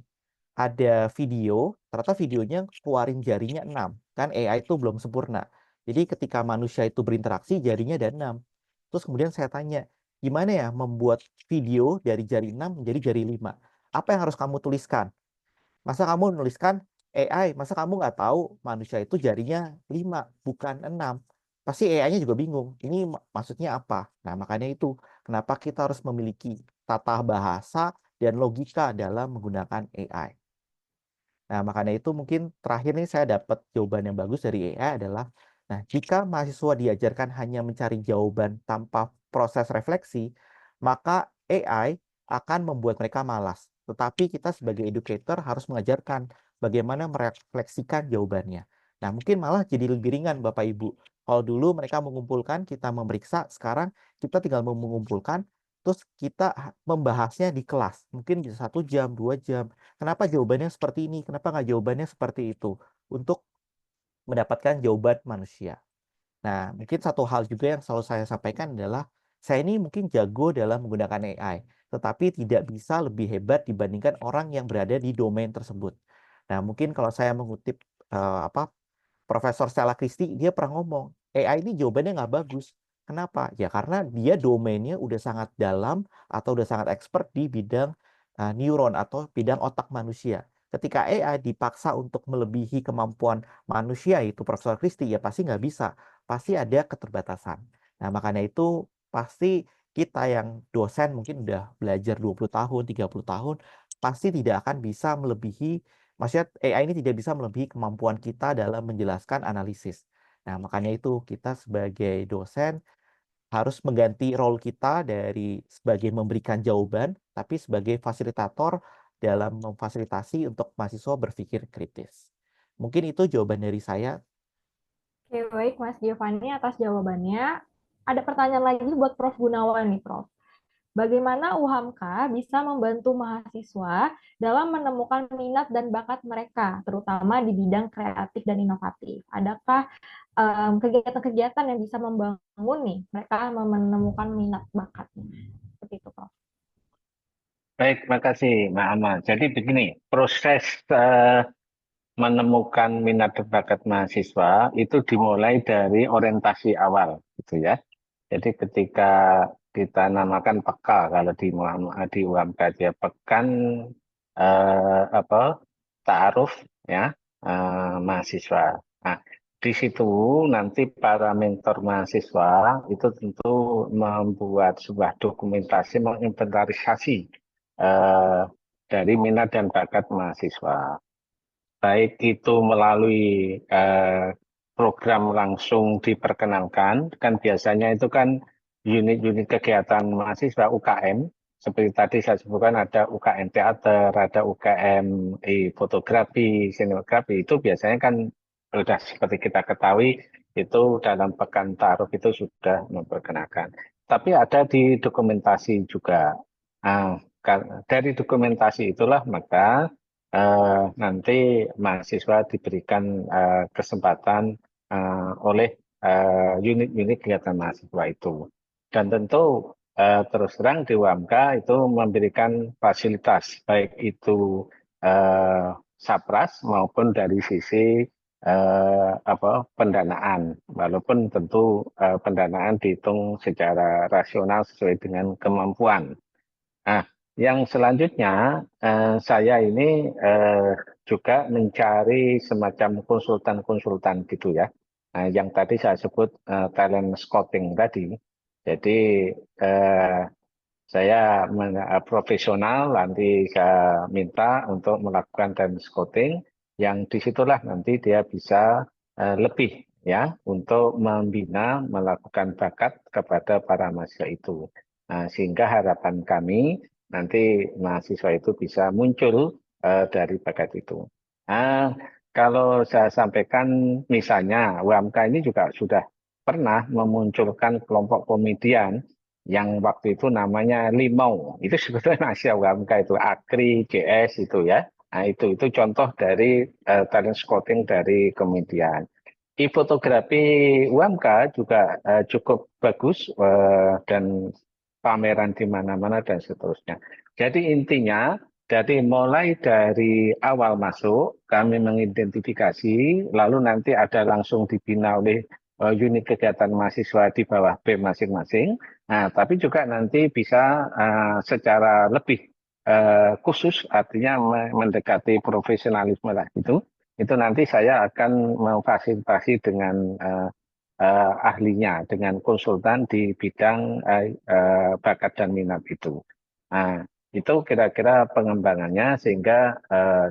Ada video, ternyata videonya keluarin jarinya 6. Kan AI itu belum sempurna. Jadi ketika manusia itu berinteraksi, jarinya ada 6. Terus kemudian saya tanya, gimana ya membuat video dari jari 6 menjadi jari 5? Apa yang harus kamu tuliskan? Masa kamu nuliskan AI, masa kamu nggak tahu manusia itu jarinya 5, bukan 6? Pasti AI-nya juga bingung. Ini maksudnya apa? Nah, makanya itu kenapa kita harus memiliki tata bahasa dan logika dalam menggunakan AI. Nah, makanya itu mungkin terakhir nih saya dapat jawaban yang bagus dari AI adalah, nah, jika mahasiswa diajarkan hanya mencari jawaban tanpa proses refleksi, maka AI akan membuat mereka malas. Tetapi kita sebagai educator harus mengajarkan bagaimana merefleksikan jawabannya. Nah, mungkin malah jadi lebih ringan Bapak Ibu. Kalau dulu mereka mengumpulkan, kita memeriksa, sekarang kita tinggal mengumpulkan, terus kita membahasnya di kelas. Mungkin bisa 1 jam, 2 jam. Kenapa jawabannya seperti ini? Kenapa nggak jawabannya seperti itu? Untuk mendapatkan jawaban manusia. Nah, mungkin satu hal juga yang selalu saya sampaikan adalah, saya ini mungkin jago dalam menggunakan AI, tetapi tidak bisa lebih hebat dibandingkan orang yang berada di domain tersebut. Nah, mungkin kalau saya mengutip Profesor Stella Christie, dia pernah ngomong, AI ini jawabannya nggak bagus. Kenapa? Ya karena dia domainnya udah sangat dalam atau udah sangat expert di bidang neuron atau bidang otak manusia. Ketika AI dipaksa untuk melebihi kemampuan manusia, itu Profesor Christie, ya pasti nggak bisa. Pasti ada keterbatasan. Nah, makanya itu pasti kita yang dosen mungkin udah belajar 20 tahun, 30 tahun, pasti tidak akan bisa melebihi, maksudnya AI ini tidak bisa melebihi kemampuan kita dalam menjelaskan analisis. Nah, makanya itu kita sebagai dosen harus mengganti role kita dari sebagai memberikan jawaban, tapi sebagai fasilitator dalam memfasilitasi untuk mahasiswa berpikir kritis. Mungkin itu jawaban dari saya. Oke, baik Mas Giovanni atas jawabannya. Ada pertanyaan lagi buat Prof. Gunawan nih, Prof. Bagaimana UHAMKA bisa membantu mahasiswa dalam menemukan minat dan bakat mereka, terutama di bidang kreatif dan inovatif? Adakah kegiatan-kegiatan yang bisa membangun nih mereka menemukan minat bakatnya? Seperti itu, Prof. Baik, makasih Mbak Amal. Jadi begini, proses menemukan minat dan bakat mahasiswa itu dimulai dari orientasi awal, gitu ya. Jadi ketika kita namakan peka, kalau di UMK dia pekan ta'aruf ya mahasiswa. Nah, di situ nanti para mentor mahasiswa itu tentu membuat sebuah dokumentasi menginventarisasi dari minat dan bakat mahasiswa. Baik itu melalui program langsung diperkenalkan, kan biasanya itu kan unit-unit kegiatan mahasiswa UKM, seperti tadi saya sebutkan ada UKM teater, ada UKM fotografi, sinematografi, itu biasanya kan sudah seperti kita ketahui, itu dalam pekan ta'aruf itu sudah memperkenalkan. Tapi ada di dokumentasi juga. Nah, dari dokumentasi itulah maka nanti mahasiswa diberikan kesempatan oleh unit-unit kegiatan mahasiswa itu. Dan tentu terus terang di UMK itu memberikan fasilitas, baik itu SAPRAS maupun dari sisi pendanaan. Walaupun tentu pendanaan dihitung secara rasional sesuai dengan kemampuan. Nah, yang selanjutnya saya ini juga mencari semacam konsultan-konsultan gitu ya. Nah, yang tadi saya sebut talent scouting tadi. Jadi saya profesional nanti saya minta untuk melakukan talent scouting yang disitulah nanti dia bisa lebih ya untuk membina melakukan bakat kepada para mahasiswa itu. Nah, sehingga harapan kami nanti mahasiswa itu bisa muncul dari bakat itu. Nah, kalau saya sampaikan misalnya UMK ini juga sudah pernah memunculkan kelompok komedian yang waktu itu namanya Limau. Itu sebetulnya Asia UMK itu, Akri, JS itu ya. Nah, itu contoh dari talent scouting dari komedian. Fotografi UMK juga cukup bagus dan pameran di mana-mana dan seterusnya. Jadi intinya mulai dari awal masuk kami mengidentifikasi, lalu nanti ada langsung dibina oleh unit kegiatan mahasiswa di bawah BEM masing-masing. Nah, tapi juga nanti bisa secara lebih khusus, artinya mendekati profesionalisme lah itu nanti saya akan memfasilitasi dengan ahlinya, dengan konsultan di bidang bakat dan minat itu. Nah, itu kira-kira pengembangannya sehingga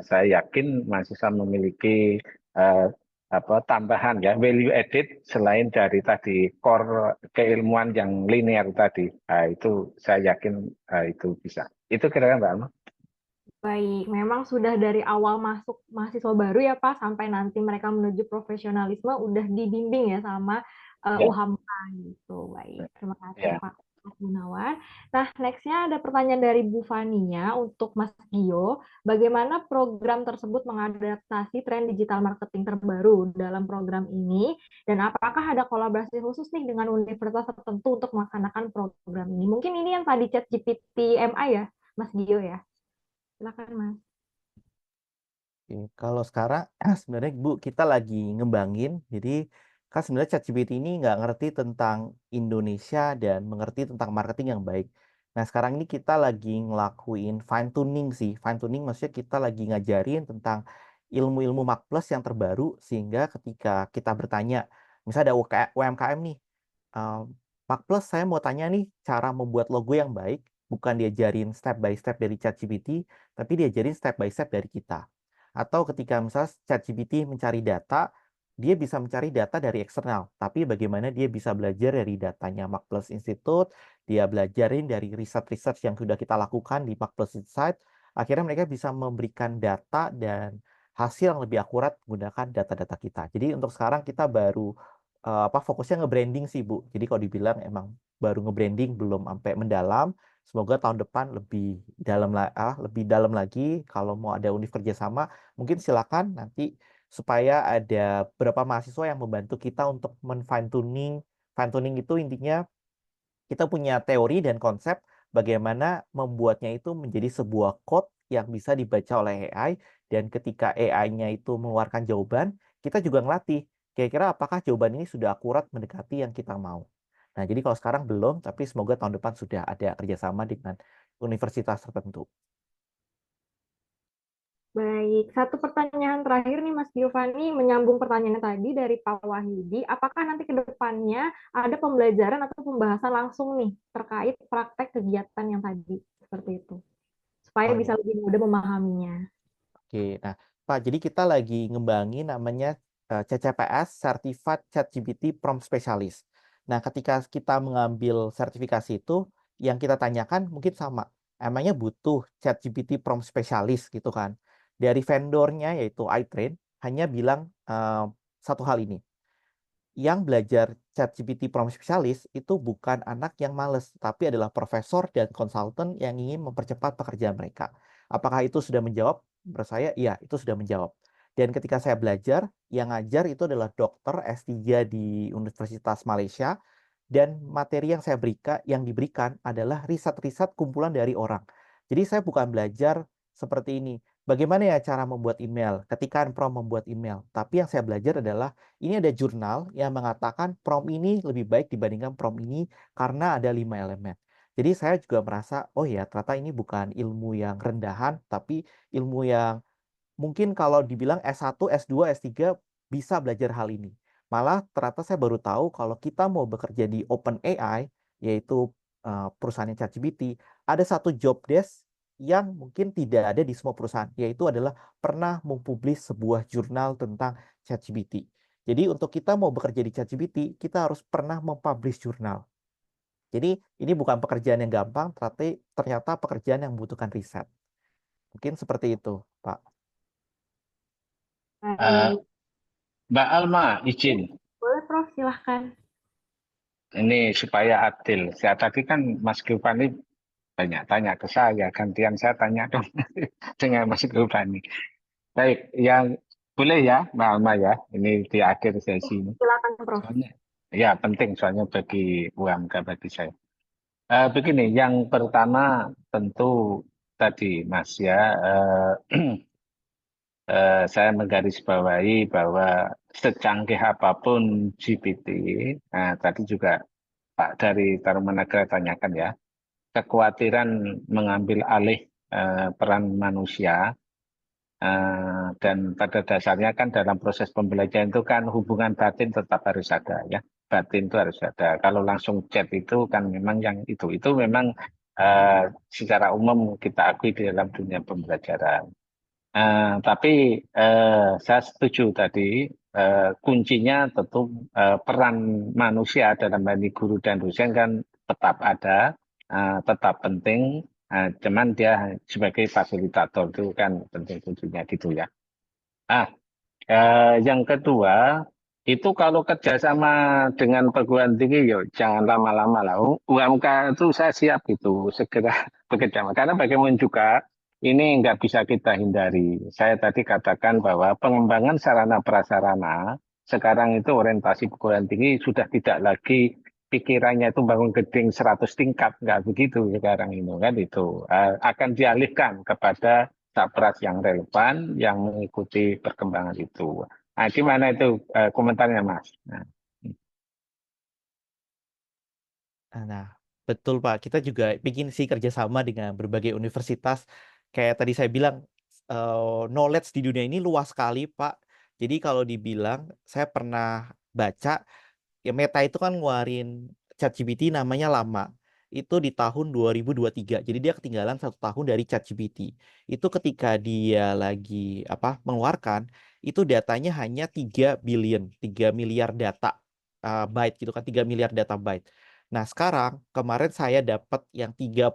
saya yakin mahasiswa memiliki tambahan ya, value added selain dari tadi core keilmuan yang linear tadi. Nah, itu saya yakin itu bisa. Itu kira-kira Mbak Alma. Baik, memang sudah dari awal masuk mahasiswa baru ya Pak, sampai nanti mereka menuju profesionalisme udah dibimbing ya sama Ya. UHAMKA gitu. Baik, terima kasih Ya. Pak Gunawan. Nah, next-nya ada pertanyaan dari Bu Fania untuk Mas Gio. Bagaimana program tersebut mengadaptasi tren digital marketing terbaru dalam program ini? Dan apakah ada kolaborasi khusus nih dengan universitas tertentu untuk melaksanakan program ini? Mungkin ini yang tadi ChatGPT MI ya, Mas Gio ya? Silakan Mas. Oke, kalau sekarang sebenarnya Bu kita lagi ngembangin, jadi kan sebenarnya ChatGPT ini nggak ngerti tentang Indonesia dan mengerti tentang marketing yang baik. Nah sekarang ini kita lagi ngelakuin fine tuning sih, fine tuning maksudnya kita lagi ngajarin tentang ilmu-ilmu Marketplace yang terbaru sehingga ketika kita bertanya, misalnya ada UMKM nih, Mak Plus saya mau tanya nih, cara membuat logo yang baik, bukan diajarin step by step dari ChatGPT, tapi diajarin step by step dari kita. Atau ketika misalnya ChatGPT mencari data, dia bisa mencari data dari eksternal, tapi bagaimana dia bisa belajar dari datanya Mak Plus Institute, dia belajarin dari riset-riset yang sudah kita lakukan di Mak Plus Insight, akhirnya mereka bisa memberikan data dan hasil yang lebih akurat menggunakan data-data kita. Jadi untuk sekarang kita baru fokusnya nge-branding sih Bu. Jadi kalau dibilang emang baru nge-branding belum sampai mendalam. Semoga tahun depan lebih dalam lagi. Kalau mau ada univ kerjasama, mungkin silakan nanti supaya ada beberapa mahasiswa yang membantu kita untuk men-fine tuning. Fine tuning itu intinya kita punya teori dan konsep bagaimana membuatnya itu menjadi sebuah code yang bisa dibaca oleh AI, dan ketika AI-nya itu mengeluarkan jawaban, kita juga ngelatih kira-kira apakah jawaban ini sudah akurat mendekati yang kita mau. Nah, jadi kalau sekarang belum, tapi semoga tahun depan sudah ada kerjasama dengan universitas tertentu. Baik, satu pertanyaan terakhir nih Mas Giovanni, menyambung pertanyaan tadi dari Pak Wahyudi, apakah nanti ke depannya ada pembelajaran atau pembahasan langsung nih terkait praktek kegiatan yang tadi, seperti itu, supaya Oh bisa ya. lebih mudah memahaminya. Oke, nah Pak, jadi kita lagi ngembangin namanya CCPS, Certified ChatGPT Prompt Specialist. Nah, ketika kita mengambil sertifikasi itu, yang kita tanyakan mungkin sama, emangnya butuh ChatGPT Prompt Specialist gitu kan. Dari vendornya yaitu iTrain, hanya bilang satu hal ini, yang belajar ChatGPT Prompt Specialist itu bukan anak yang males, tapi adalah profesor dan konsultan yang ingin mempercepat pekerjaan mereka. Apakah itu sudah menjawab? Menurut saya, iya, itu sudah menjawab. Dan ketika saya belajar, yang ngajar itu adalah dokter S3 di Universitas Malaysia, dan materi yang diberikan adalah riset-riset kumpulan dari orang. Jadi saya bukan belajar seperti ini. Bagaimana ya cara membuat email? Ketikan prompt membuat email. Tapi yang saya belajar adalah ini ada jurnal yang mengatakan prompt ini lebih baik dibandingkan prompt ini karena ada 5 elemen. Jadi saya juga merasa, oh ya ternyata ini bukan ilmu yang rendahan, tapi ilmu yang mungkin kalau dibilang S1, S2, S3 bisa belajar hal ini. Malah ternyata saya baru tahu kalau kita mau bekerja di OpenAI, yaitu perusahaannya ChatGPT, ada satu job desk yang mungkin tidak ada di semua perusahaan, yaitu adalah pernah mempublish sebuah jurnal tentang ChatGPT. Jadi untuk kita mau bekerja di ChatGPT, kita harus pernah mempublish jurnal. Jadi ini bukan pekerjaan yang gampang, tapi ternyata pekerjaan yang membutuhkan riset. Mungkin seperti itu, Pak. Eh, Baik, Mbak Alma, izin. boleh Prof, silahkan. Ini supaya adil. Saya tadi kan Mas Giovanni banyak tanya ke saya, gantian saya tanya dong dengan Mas Giovanni. Baik, yang boleh ya Mbak Alma ya, ini di akhir sesi ini. Silakan Prof. Soalnya, ya penting soalnya bagi UMK bagi saya. Begini, yang pertama tentu tadi Mas ya, saya menggarisbawahi bahwa secanggih apapun GPT, nah tadi juga Pak dari Tarumanagara tanyakan ya, kekhawatiran mengambil alih peran manusia, dan pada dasarnya kan dalam proses pembelajaran itu kan hubungan batin tetap harus ada ya, batin itu harus ada. Kalau langsung chat itu kan memang yang itu memang secara umum kita akui di dalam dunia pembelajaran. Tapi saya setuju tadi, kuncinya tentu peran manusia dalam hal ini guru dan dosen kan tetap ada, tetap penting, cuman dia sebagai fasilitator itu kan penting kuncinya gitu ya. Yang kedua, itu kalau kerjasama dengan perguruan tinggi, yuk jangan lama-lama lah. UMK itu saya siap gitu, segera bekerja. Karena bagaimana juga, ini nggak bisa kita hindari. Saya tadi katakan bahwa pengembangan sarana prasarana, sekarang itu orientasi perguruan tinggi sudah tidak lagi pikirannya itu bangun gedung 100 tingkat, nggak begitu sekarang ini kan itu. Akan dialihkan kepada sapras yang relevan yang mengikuti perkembangan itu. Nah, gimana itu komentarnya, Mas? Nah, betul Pak. Kita juga bikin sih kerjasama dengan berbagai universitas. Kayak tadi saya bilang, knowledge di dunia ini luas sekali Pak. Jadi kalau dibilang, saya pernah baca, ya Meta itu kan ngeluarin ChatGPT namanya lama. Itu di tahun 2023. Jadi dia ketinggalan 1 tahun dari ChatGPT. Itu ketika dia lagi mengeluarkan, itu datanya hanya 3 miliar data byte gitu kan, 3 miliar data byte. Nah, sekarang kemarin saya dapat yang 3.2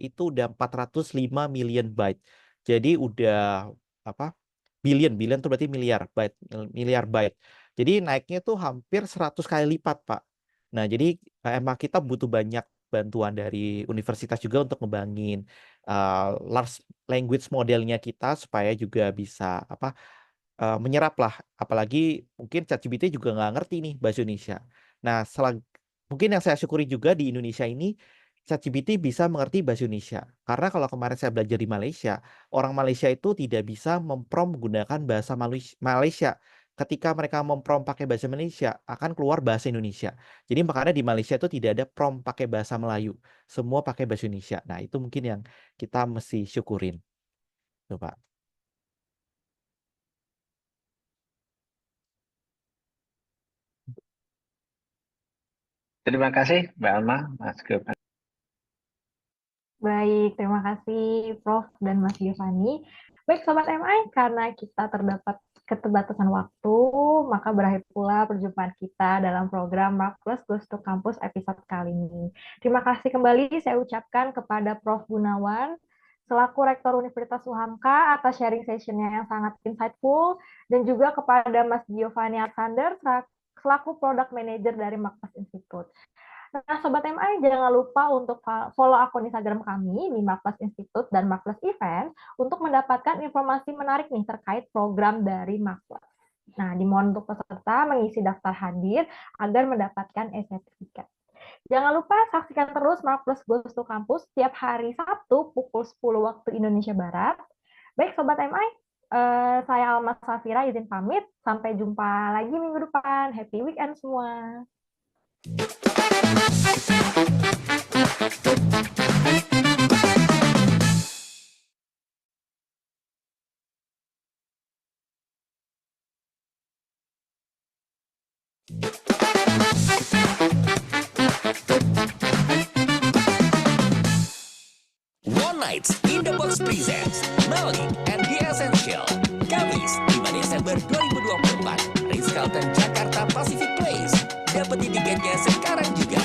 itu udah 405 million byte. Jadi udah billion tuh berarti miliar byte. Jadi naiknya tuh hampir 100 kali lipat, Pak. Nah, jadi emang kita butuh banyak bantuan dari universitas juga untuk ngembangin large language modelnya kita supaya juga bisa menyerap lah. Apalagi mungkin ChatGPT juga nggak ngerti nih bahasa Indonesia. Nah, mungkin yang saya syukuri juga di Indonesia ini, ChatGPT bisa mengerti bahasa Indonesia. Karena kalau kemarin saya belajar di Malaysia, orang Malaysia itu tidak bisa memprom menggunakan bahasa Malaysia. Ketika mereka memprom pakai bahasa Malaysia, akan keluar bahasa Indonesia. Jadi makanya di Malaysia itu tidak ada prom pakai bahasa Melayu. Semua pakai bahasa Indonesia. Nah, itu mungkin yang kita mesti syukurin. Tuh, Pak. Terima kasih Mbak Alma, Mas Gilbert. Baik, terima kasih Prof. dan Mas Giovanni. Baik, Sobat MI, karena kita terdapat keterbatasan waktu, maka berakhir pula perjumpaan kita dalam program Mark Plus Goes to Campus episode kali ini. Terima kasih kembali saya ucapkan kepada Prof. Gunawan, selaku Rektor Universitas UHAMKA atas sharing session-nya yang sangat insightful, dan juga kepada Mas Giovanni Alexander, selaku Product Manager dari Mark Plus Institute. Nah, Sobat MI, jangan lupa untuk follow akun Instagram kami di Mark Plus Institute dan Mark Plus Event untuk mendapatkan informasi menarik nih terkait program dari Mark Plus. Nah, dimohon untuk peserta mengisi daftar hadir agar mendapatkan e-sertifikat. Jangan lupa saksikan terus Mark Plus Goes to Campus setiap hari Sabtu pukul 10 waktu Indonesia Barat. Baik, Sobat MI, saya Alma Safira izin pamit. Sampai jumpa lagi minggu depan. Happy weekend semua. One Nights in the Box presents Melody and The Essential. Kamis 5 Desember 2024, Ritz-Carlton Jakarta Pacific Place. Dapetin tiketnya sekarang juga.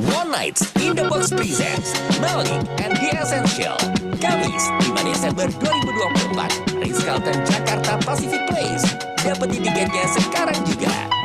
One Nights in the Box presents Melody and The Essential. Kamis 5 Desember 2024, Ritz-Carlton Jakarta Pacific Place. Dapati tiketnya sekarang juga.